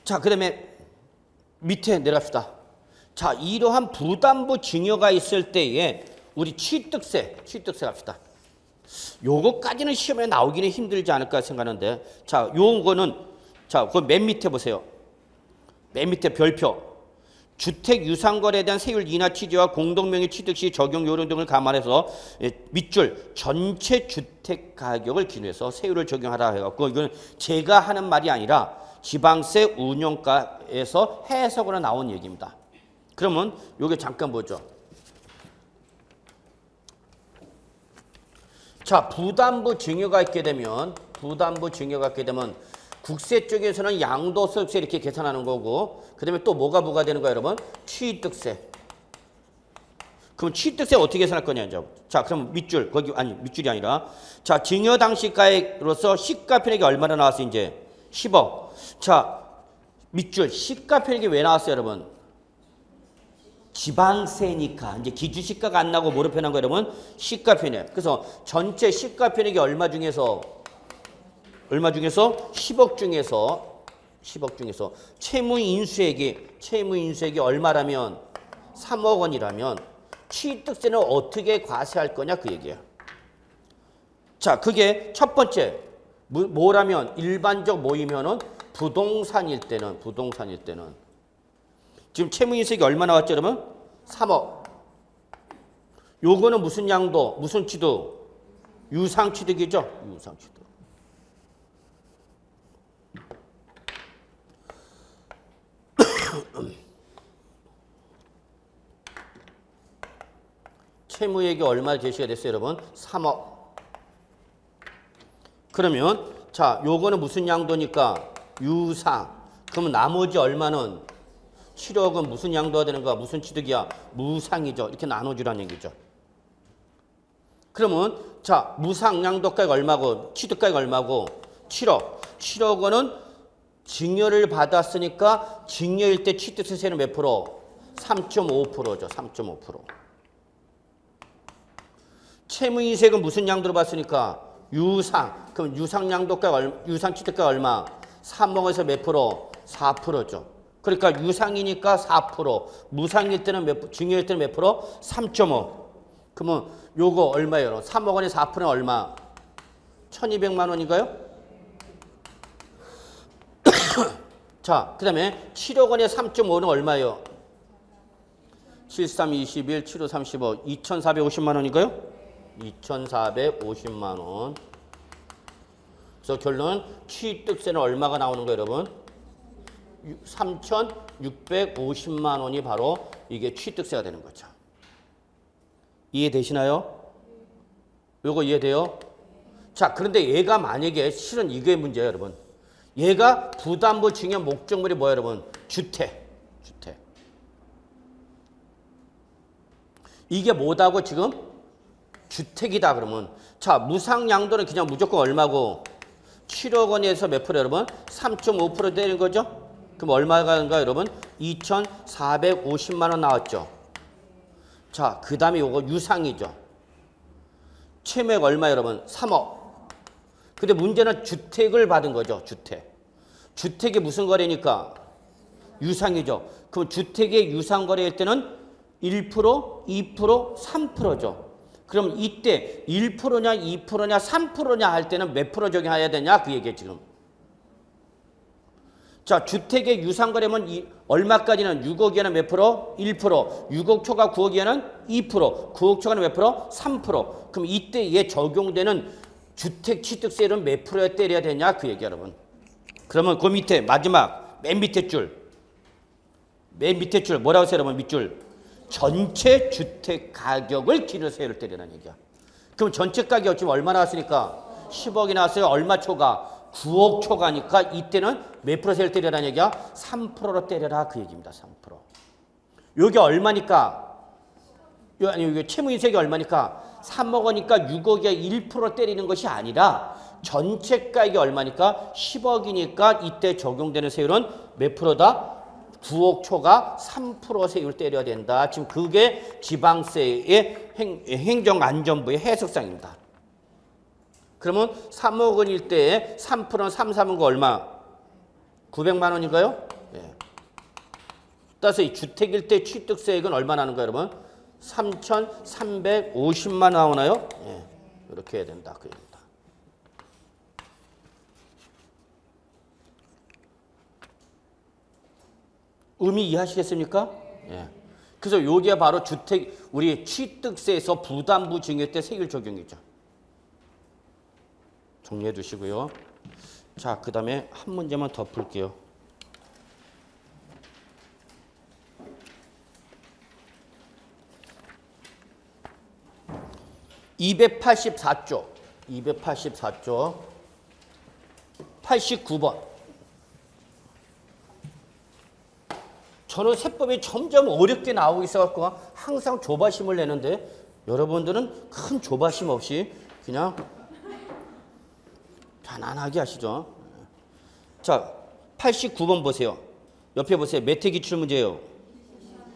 자, 그다음에 밑에 내려갑시다. 자, 이러한 부담부 증여가 있을 때에 우리 취득세 갑시다. 요거까지는 시험에 나오기는 힘들지 않을까 생각하는데, 자, 요거는 자, 그 맨 밑에 보세요. 맨 밑에 별표. 주택 유상거래에 대한 세율 인하 취지와 공동명의 취득 시 적용 요령 등을 감안해서 밑줄 전체 주택 가격을 기준해서 세율을 적용하라 해갖고 이건 제가 하는 말이 아니라 지방세 운용가에서 해석으로 나온 얘기입니다. 그러면 요게 잠깐 보죠. 자, 부담부 증여가 있게 되면 국세 쪽에서는 양도소득세 이렇게 계산하는 거고, 그 다음에 또 뭐가 부과되는 거예요, 여러분? 취득세. 그럼 취득세 어떻게 계산할 거냐, 이제. 자, 그럼 밑줄, 거기, 아니, 밑줄이 아니라. 자, 증여 당시가액으로서 시가편액이 얼마나 나왔어요, 이제? 10억. 자, 밑줄, 시가편액이 왜 나왔어요, 여러분? 지방세니까. 이제 기준시가가 안 나고 뭐로 표현한 거예요, 여러분? 시가편액. 그래서 전체 시가편액이 얼마 중에서 10억 중에서 채무인수액이 얼마라면 3억 원이라면 취득세는 어떻게 과세할 거냐 그 얘기야. 자, 그게 첫 번째 뭐라면 일반적 모이면은 부동산일 때는 지금 채무인수액이 얼마 나왔죠, 여러분? 3억. 요거는 무슨 양도, 무슨 취득? 유상취득이죠, 유상취득. 채무액이 얼마 제시가 됐어요, 여러분? 3억. 그러면 자, 요거는 무슨 양도니까? 유상. 그러면 나머지 얼마는 7억은 무슨 양도가 되는 거야? 무슨 취득이야? 무상이죠. 이렇게 나눠주라는 얘기죠. 그러면 자, 무상 양도가액 얼마고 취득가액 얼마고? 7억. 7억 원은 증여를 받았으니까 증여일 때 취득세는 몇 프로? 3.5%죠. 3.5%. 채무인색은 무슨 양 들어봤으니까 유상. 그럼 유상 취득가 얼마? 3억에서 몇 프로? 4%죠. 그러니까 유상이니까 4%, 무상일 때는 증여일 때는 몇 프로? 3.5. 그러면 요거 얼마예요? 3억 원에 4%는 얼마? 1,200만 원인가요? 자, 그 다음에 7억 원에 3.5는 얼마예요? 7, 3, 21, 7, 5, 35, 2,450만 원인가요? 2,450만 원. 그래서 결론은 취득세는 얼마가 나오는 거예요, 여러분? 3,650만 원이 바로 이게 취득세가 되는 거죠. 이해되시나요? 요거 이해돼요? 자, 그런데 얘가 만약에 실은 이게 문제예요, 여러분. 얘가 부담부 증여 목적물이 뭐예요, 여러분? 주택. 이게 뭐다고 지금? 주택이다 그러면. 자, 무상양도는 그냥 무조건 얼마고? 7억 원에서 몇 프로 여러분? 3.5% 되는 거죠? 그럼 얼마가 가는가 여러분? 2,450만 원 나왔죠. 자, 그 다음에 요거 유상이죠. 채무액 얼마 여러분? 3억. 근데 문제는 주택을 받은 거죠. 주택이 무슨 거래니까? 유상이죠. 그럼 주택의 유상 거래일 때는 1%, 2%, 3%죠. 그럼 이때 1%냐, 2%냐, 3%냐 할 때는 몇 프로 적용해야 되냐? 그 얘기예요, 지금. 자, 주택의 유상거래면 얼마까지는 6억 이하는 몇 프로? 1%. 6억 초과 9억 이하는 2%. 9억 초과는 몇 프로? 3%. 그럼 이때 얘 적용되는 주택 취득세율은 몇 프로에 때려야 되냐? 그 얘기 여러분. 그러면 그 밑에 마지막 맨 밑에 줄. 뭐라고 써요, 여러분? 밑줄. 전체 주택 가격을 기준으로 세율을 때리라는 얘기야. 그럼 전체 가격 지금 얼마 나왔으니까 10억이 나왔어요. 얼마 초과? 9억 초과니까 이때는 몇 프로 세율 때리라는 얘기야? 3%로 때려라 그 얘기입니다. 3%. 요게 얼마니까? 요게 채무인색이 얼마니까? 3억 원이니까 6억에 1% 때리는 것이 아니라 전체 가격이 얼마니까? 10억이니까 이때 적용되는 세율은 몇 프로다? 9억 초과 3% 세율 때려야 된다. 지금 그게 지방세의 행정안전부의 해석상입니다. 그러면 3억 원일 때에 3%는 3, 거 얼마? 900만 원인가요? 네. 따라서 이 주택일 때 취득세액은 얼마 나는가요, 여러분? 3,350만 나오나요? 네. 이렇게 해야 된다. 그 얘기입니다. 의미 이해하시겠습니까? 예. 그래서 요게 바로 우리 취득세에서 부담부 증여 때 세율 적용이죠. 정리해 두시고요. 자, 그 다음에 한 문제만 더 풀게요. (284조) 89번. 저는 세법이 점점 어렵게 나오고 있어갖고 항상 조바심을 내는데 여러분들은 큰 조바심 없이 그냥 편안하게 하시죠. 자, 89번 보세요. 옆에 보세요. 몇 회 기출 문제예요?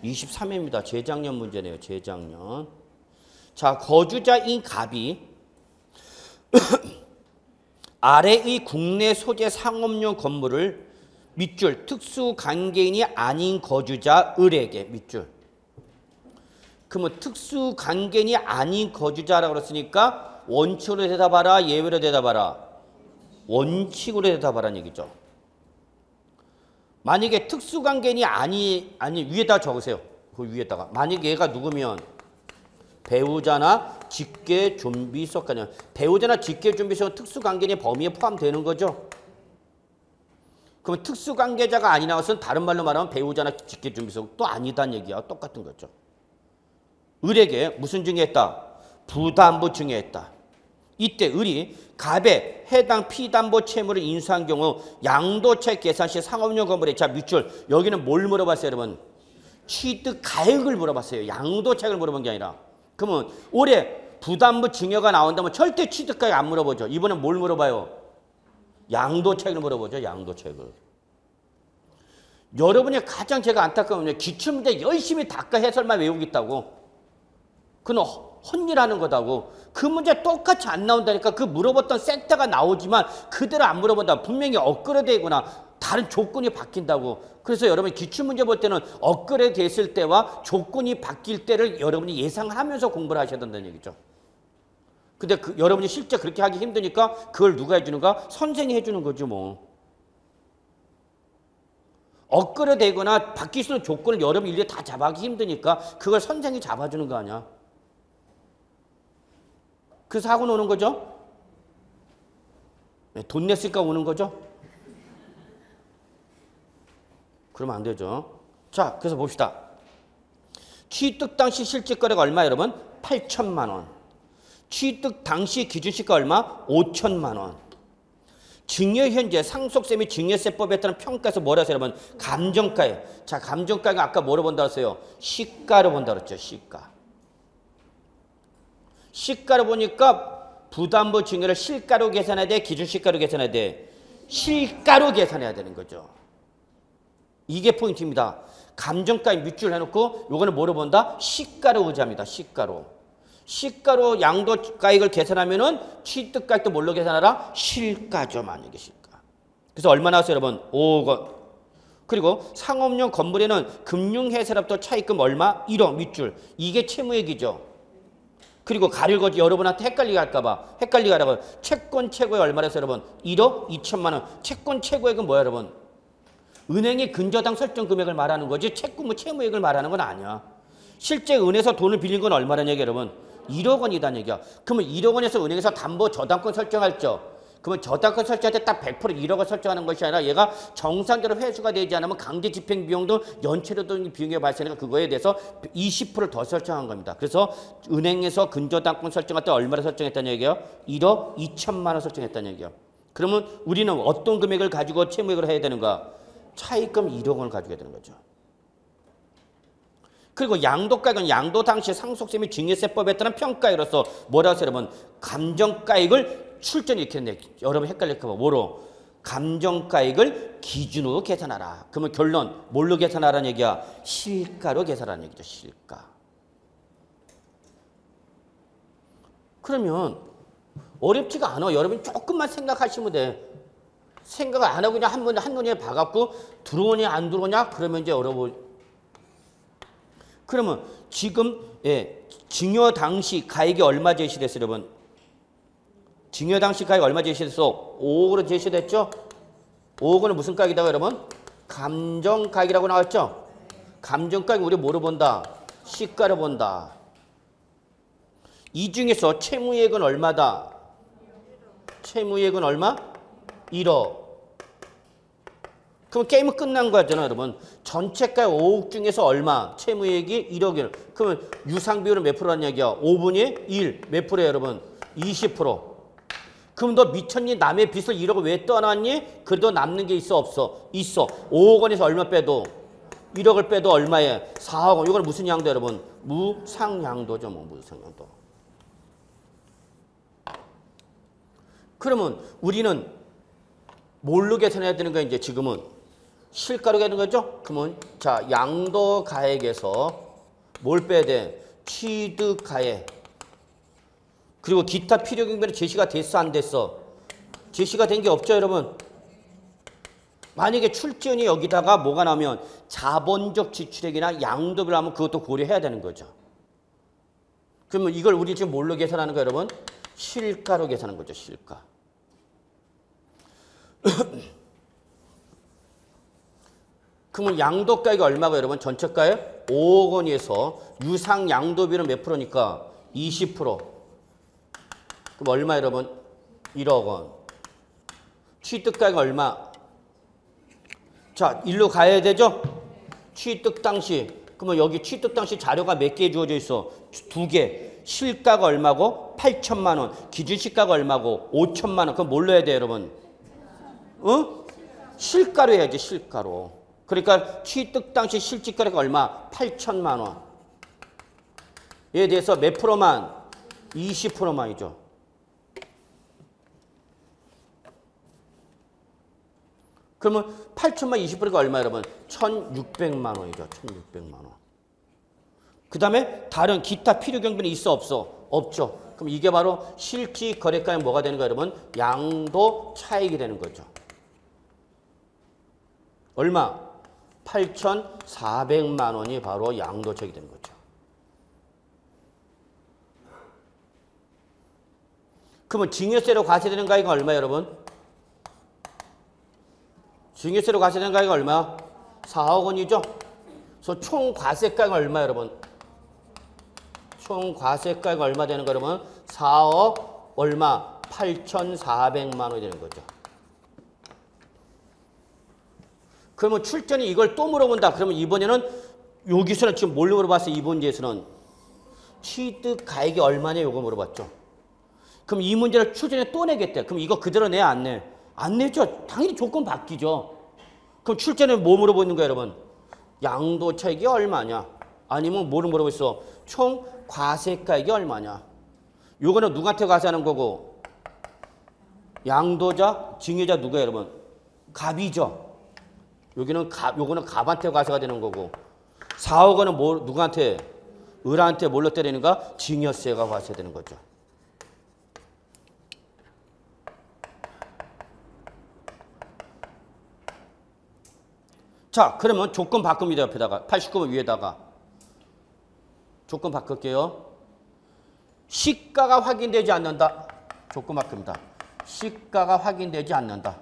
23회입니다. 재작년 문제네요. 재작년. 자, 거주자인 갑이 아래의 국내 소재 상업용 건물을 밑줄 특수관계인이 아닌 거주자 을에게 밑줄. 그러면 특수관계인이 아닌 거주자라고 그랬으니까 원칙으로 대답하라, 예외로 대답하라. 원칙으로 대답하라는 얘기죠. 만약에 특수관계인이 아니 위에다 적으세요. 그 위에다가 만약에 얘가 누구면 배우자나 직계존비속가냐. 배우자나 직계존비속은 특수관계인의 범위에 포함되는 거죠. 그럼 특수관계자가 아니라는 것은 다른 말로 말하면 배우자나 직계존비속 또 아니다는 얘기야. 똑같은 거죠. 을에게 무슨 증여했다? 부담부 증여했다. 이때 을이 갑에 해당 피담보 채무를 인수한 경우 양도차익 계산 시 상업용 건물의 자 밑줄. 여기는 뭘 물어봤어요, 여러분? 취득 가액을 물어봤어요. 양도차익을 물어본 게 아니라. 그러면 올해 부담부 증여가 나온다면 절대 취득 가액 안 물어보죠. 이번엔 뭘 물어봐요? 양도차익을 물어보죠. 양도차익을. 여러분이 가장 제가 안타까운 게 기출문제 열심히 닦아 해설만 외우고 있다고. 그건 혼이라는 거다고. 그 문제 똑같이 안 나온다니까. 그 물어봤던 섹터가 나오지만 그대로 안 물어본다. 분명히 업그레이드되거나 다른 조건이 바뀐다고. 그래서 여러분이 기출문제 볼 때는 업그레이드 됐을 때와 조건이 바뀔 때를 여러분이 예상하면서 공부를 하셔야 된다는 얘기죠. 근데 여러분이 실제 그렇게 하기 힘드니까 그걸 누가 해주는가? 선생이 해주는 거죠 뭐. 업그레이드 되거나 바뀔 수 있는 조건을 여러분 일일이 다 잡아가기 힘드니까 그걸 선생이 잡아주는 거 아니야. 그래서 하고 노는 거죠. 돈 냈으니까 오는 거죠. 그러면 안 되죠. 자, 그래서 봅시다. 취득 당시 실질거래가 얼마 여러분? 8천만 원. 취득 당시 기준시가 얼마? 5천만 원. 증여 현재 상속세 및 증여세법에 따른 평가에서 뭐라 해서 여러분? 감정가에. 자, 감정가가 아까 뭐로 본다 했어요? 시가로 본다 그랬죠. 시가. 시가로 보니까 부담부 증여를 실가로 계산해야 돼? 기준시가로 계산해야 돼? 실가로 계산해야 되는 거죠. 이게 포인트입니다. 감정가에 밑줄 해놓고 요거는 뭐로 본다? 시가로 의지합니다. 시가로. 시가로 양도가액을 계산하면은 취득가액도 뭘로 계산하라? 실가죠. 만약에 실가. 그래서 얼마 나왔어요 여러분? 5억 원. 그리고 상업용 건물에는 금융회사로부터 차입금 얼마? 1억 밑줄. 이게 채무액이죠. 그리고 가릴 거지. 여러분한테 헷갈리게 할까봐. 헷갈리게 하라고. 채권 최고액 얼마라서 여러분? 1억 2천만 원. 채권 최고액은 뭐야 여러분? 은행의 근저당 설정 금액을 말하는 거지 채권 채무액을 말하는 건 아니야. 실제 은행에서 돈을 빌린 건 얼마라는 얘기야 여러분? 1억 원이다는 얘기야. 그러면 1억 원에서 은행에서 담보 저당권 설정할죠. 그러면 저당권 설정할 때 딱 100% 1억을 설정하는 것이 아니라 얘가 정상적으로 회수가 되지 않으면 강제 집행 비용도 연체료 등 비용이 발생하니까 그거에 대해서 20%를 더 설정한 겁니다. 그래서 은행에서 근저당권 설정할 때 얼마를 설정했다는 얘기예요? 1억 2천만 원 설정했다는 얘기예요. 그러면 우리는 어떤 금액을 가지고 채무액을 해야 되는가? 차입금 1억 원을 가지게 되는 거죠. 그리고 양도가액은 양도 당시 상속세 및 증여세법에 따른 평가액으로서 뭐라고 해서 여러분? 감정가액을 출전 이렇게 했네. 여러분 헷갈릴까 봐. 뭐로? 감정가액을 기준으로 계산하라. 그러면 결론 뭘로 계산하라는 얘기야? 실가로 계산하라는 얘기죠. 실가. 그러면 어렵지가 않아. 여러분 조금만 생각하시면 돼. 생각을 안 하고 그냥 한눈에 봐갖고 들어오냐 안 들어오냐 그러면 이제 어려워. 그러면 지금 증여 당시 가액이 얼마 제시됐어요 여러분? 증여 당시 가액 얼마 제시됐어? 5억으로 제시됐죠? 5억은 무슨 가액이다고 여러분? 감정가액이라고 나왔죠? 감정가액 우리 뭐로 본다? 시가로 본다. 이 중에서 채무액은 얼마다? 채무액은 얼마? 1억. 그럼 게임은 끝난 거잖아요, 여러분. 전체가액 5억 중에서 얼마? 채무액이 1억이에요. 그러면 유상비율은 몇 프로라는 얘기야? 5분의 1. 몇 프로예요, 여러분? 20%. 그럼 너 미쳤니? 남의 빚을 1억을 왜 떠났니? 그래도 남는 게 있어, 없어? 있어. 5억 원에서 얼마 빼도? 1억을 빼도 얼마에? 4억 원. 이건 무슨 양도, 여러분? 무상양도죠, 뭐, 무상양도. 그러면 우리는 뭘로 계산해야 되는 거야, 이제 지금은? 실가로 되는 거죠? 그러면 자, 양도가액에서 뭘 빼야 돼? 취득가액. 그리고 기타 필요경비는 제시가 됐어, 안 됐어? 제시가 된 게 없죠, 여러분? 만약에 출전이 여기다가 뭐가 나오면 자본적 지출액이나 양도비를 하면 그것도 고려해야 되는 거죠. 그러면 이걸 우리 지금 뭘로 계산하는 거야, 여러분? 실가로 계산하는 거죠, 실가. 그러면 양도가액이 얼마가 여러분? 전체가액 5억 원에서 유상 양도비는 몇 프로니까? 20%. 그럼 얼마 여러분? 1억 원. 취득가액 얼마? 자, 일로 가야 되죠? 취득 당시. 그러면 여기 취득 당시 자료가 몇 개 주어져 있어? 2개. 실가가 얼마고? 8천만 원. 기준시가가 얼마고? 5천만 원. 그럼 뭘로 해야 돼, 여러분? 실가로 해야지, 실가로. 그러니까 취득 당시 실질가액이 얼마? 8천만 원. 얘에 대해서 몇 프로만? 20%만이죠. 그러면 8천만 20%가 얼마 여러분? 1,600만 원이죠. 1,600만 원. 그 다음에 다른 기타 필요 경비는 있어 없어? 없죠. 그럼 이게 바로 실질 거래가에 뭐가 되는 거예요, 여러분? 양도 차익이 되는 거죠. 얼마? 8,400만 원이 바로 양도 차익이 되는 거죠. 그러면 증여세로 과세되는 가액은 얼마예요, 여러분? 증여세로 과세되는 가액은 얼마? 4억 원이죠? 그래서 총 과세가액은 얼마예요, 여러분? 총 과세가액은 얼마 되는 거예요, 여러분? 4억 얼마? 8,400만 원이 되는 거죠. 그러면 출전이 이걸 또 물어본다. 그러면 이번에는 여기서는 지금 뭘 물어봤어요? 이번 문제에서는 취득 가액이 얼마냐 이거 물어봤죠. 그럼 이 문제를 출전에 또 내겠대. 그럼 이거 그대로 내 안 내? 안 내죠. 당연히 조건 바뀌죠. 그럼 출전에 뭐 물어보는 거예요, 여러분? 양도 차익이 얼마냐? 아니면 뭐를 물어보겠어? 총 과세가액이 얼마냐? 요거는 누구한테 과세하는 거고? 양도자, 증여자 누구예요, 여러분? 갑이죠. 요거는 갑한테 과세가 되는 거고. 4억 원은 누구한테? 을한테 뭘로 때리는가? 증여세가 과세되는 거죠. 자, 그러면 조건 바꿉니다. 옆에다가. 89번 위에다가. 조건 바꿀게요. 시가가 확인되지 않는다. 조건 바꿉니다. 시가가 확인되지 않는다.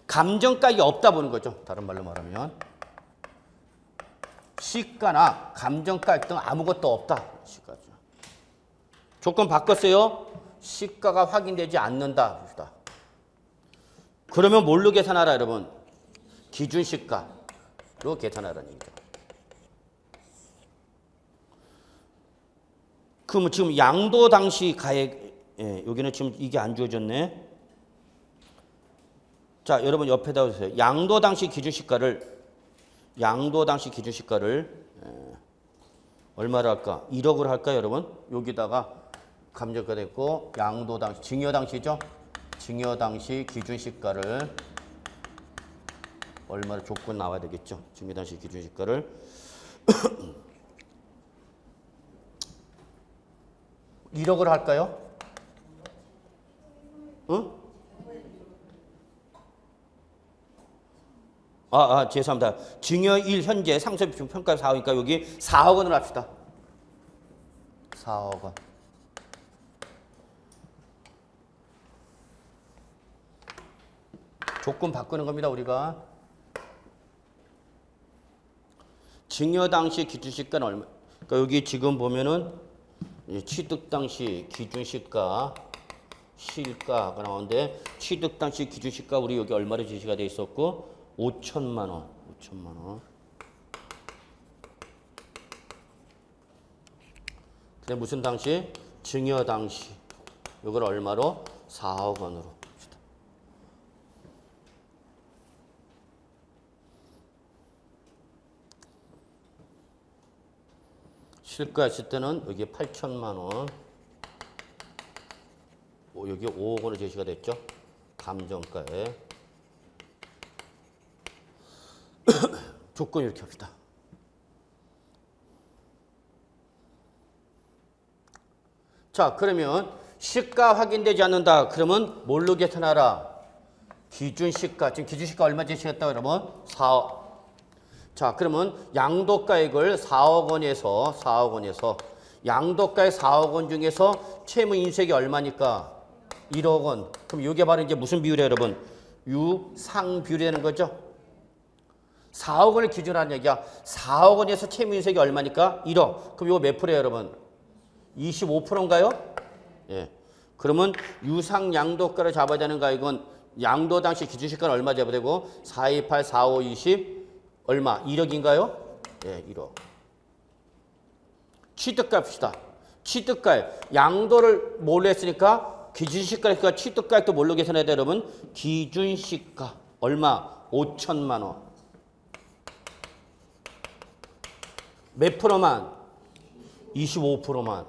감정가액이 없다 보는 거죠. 다른 말로 말하면. 시가나 감정가액 등 아무것도 없다. 시가죠. 조건 바꿨어요. 시가가 확인되지 않는다. 봅시다. 그러면 뭘로 계산하라, 여러분? 기준시가로 계산하라는 얘기죠. 그럼 지금 양도 당시 가액, 여기는 지금 이게 안 주어졌네. 자, 여러분 옆에다 보세요. 양도 당시 기준시가를 얼마로 할까? 1억으로 할까요, 여러분? 여기다가 감정가 됐고 양도 당시, 증여 당시죠? 증여 당시 기준시가를 얼마로 조건 나와야 되겠죠? 증여 당시 기준시가를 1억으로 할까요? 응? 죄송합니다. 증여일 현재 상속비용 평가 4억이니까 여기 4억 원으로 합시다. 4억 원. 조건 바꾸는 겁니다, 우리가. 증여 당시 기준시가는 얼마? 그러니까 여기 지금 보면은 취득 당시 기준시가 시가가 나오는데 취득 당시 기준시가 우리 여기 얼마로 제시가 돼 있었고 5천만 원. 5천만 원. 근데 무슨 당시? 증여 당시. 이걸 얼마로? 4억 원으로. 실가했을 때는 여기 8천만 원. 여기 5억 원으로 제시가 됐죠. 감정가에. 조건 이렇게 합시다. 자, 그러면 시가 확인되지 않는다. 그러면 뭘로 계산하라? 기준시가. 지금 기준시가 얼마 제시했다고 여러분? 4억. 자, 그러면 양도가액을 4억 원에서 양도가액 4억 원 중에서 채무 인수액이 얼마니까? 1억 원. 그럼 이게 바로 이제 무슨 비율이에요, 여러분? 유상 비율이 되는 거죠. 4억 원을 기준으로 하는 얘기야. 4억 원에서 채무 인수액이 얼마니까? 1억. 그럼 이거 몇 프로예요, 여러분? 25%인가요? 예. 그러면 유상 양도가를 잡아야 되는가? 이건 양도 당시 기준시가는 얼마 잡아야 되고 4, 2, 8, 4, 5, 20 얼마? 1억인가요? 예, 1억. 취득가입시다. 취득가액. 양도를 뭘로 했으니까 기준시가니까 취득가액도 뭘로 계산해야 돼요, 여러분? 기준시가. 얼마? 5천만 원. 몇 프로만? 25%만.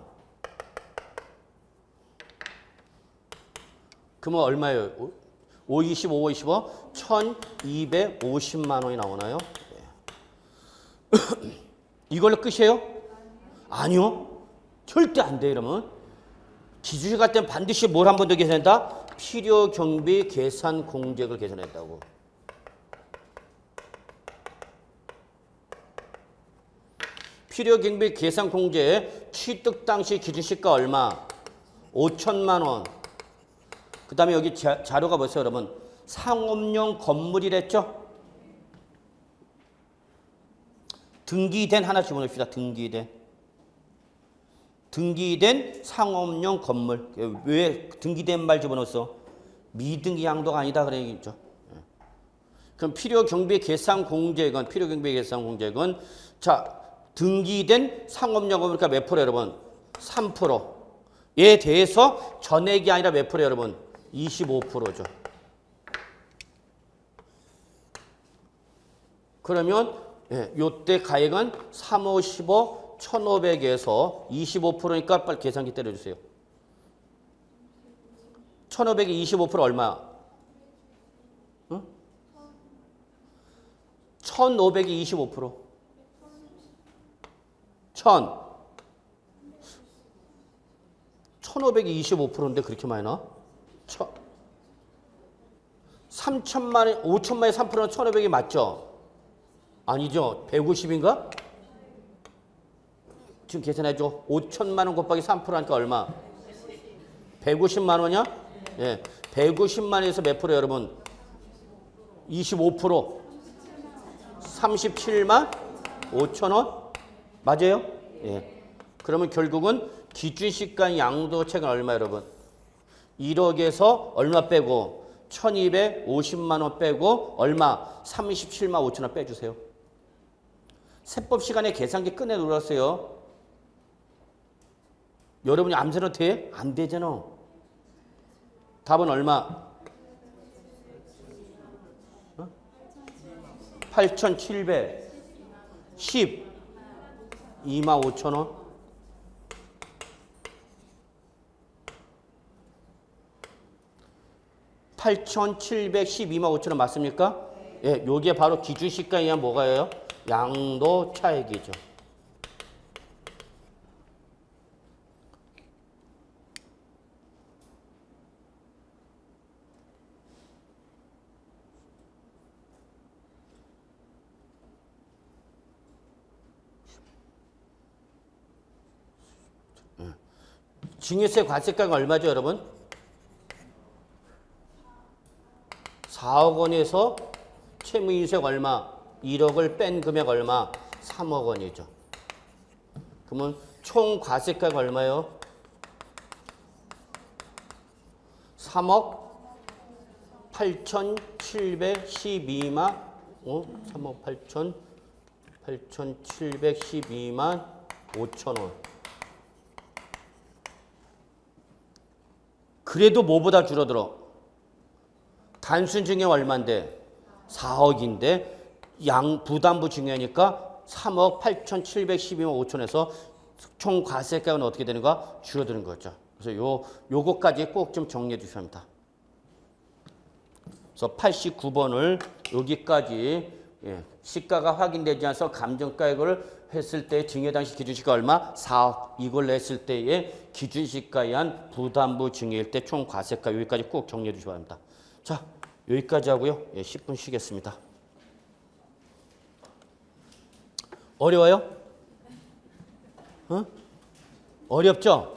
그러면 얼마예요? 5, 25, 5, 25? 1250만 원이 나오나요? 이걸로 끝이에요? 아니요. 절대 안 돼, 이러면. 기준시 갈 때는 반드시 뭘 한 번 더 계산한다? 필요 경비 계산 공제액을 계산했다고. 필요 경비 계산 공제 취득 당시 기준시가 얼마? 5천만 원. 그 다음에 여기 자료가 뭐였어요, 여러분? 상업용 건물이랬죠? 등기된 하나 집어넣읍시다. 등기된 상업용 건물. 왜 등기된 말 집어넣었어? 미등기 양도가 아니다 그런 얘기죠. 그럼 필요 경비 계산 공제액은 자, 등기된 상업용 건물이니까 몇 프로 여러분? 3%에 대해서 전액이 아니라 몇 프로 여러분? 25%죠. 그러면 요때 가액은 3, 5, 15, 1,500에서 25%니까 빨리 계산기 때려주세요. 1,500에 25% 얼마? 응? 1,500에 25%. 1,500이 25%인데 그렇게 많이 나? 3천만에 5천만에 3%는 1,500이 맞죠? 아니죠. 150인가? 지금 계산해줘. 5천만 원 곱하기 3% 하니까 얼마? 150만 원이야? 예. 150만에서 몇 프로 여러분? 25%. 37만 5천 원? 맞아요? 예. 그러면 결국은 기준시가 양도책은 얼마 여러분? 1억에서 얼마 빼고 1,250만 원 빼고 얼마? 37만 5천 원 빼주세요. 세법 시간에 계산기 꺼내 놓으세요. 여러분이 암세는 돼? 안 되잖아. 답은 얼마? 8,710 25,000원. 8,712만 5천원 맞습니까? 예, 요게 바로 기준시가에 의한 뭐가예요? 양도 차익이죠. 증여세 과세가가 얼마죠, 여러분? 4억 원에서 채무인수액 얼마? 1억을 뺀 금액 얼마? 3억 원이죠. 그러면 총 과세가가 얼마예요? 3억 8,712만 3억 8,712만 5천 원. 그래도 뭐보다 줄어들어? 단순 증여 얼마인데? 4억인데 부담부 증여니까 3억 8,712만 5천에서 총 과세가는 어떻게 되는가? 줄어드는 거죠. 그래서 요거까지 꼭 좀 정리해 주셔야 합니다. 그래서 89번을 여기까지 시가가 확인되지 않아서 감정가액을 했을 때 증여 당시 기준시가 얼마? 4억. 이걸 냈을 때의 기준시가에 한 부담부 증여일 때 총 과세가 여기까지 꼭 정리해 주셔야 합니다. 자, 여기까지 하고요. 10분 쉬겠습니다. 어려워요? 어? 어렵죠?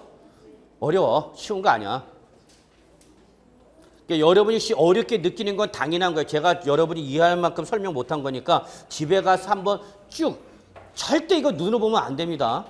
어려워. 쉬운 거 아니야. 그러니까 여러분이 어렵게 느끼는 건 당연한 거예요. 제가 여러분이 이해할 만큼 설명 못한 거니까 집에 가서 한번 쭉 절대 이거 눈으로 보면 안 됩니다.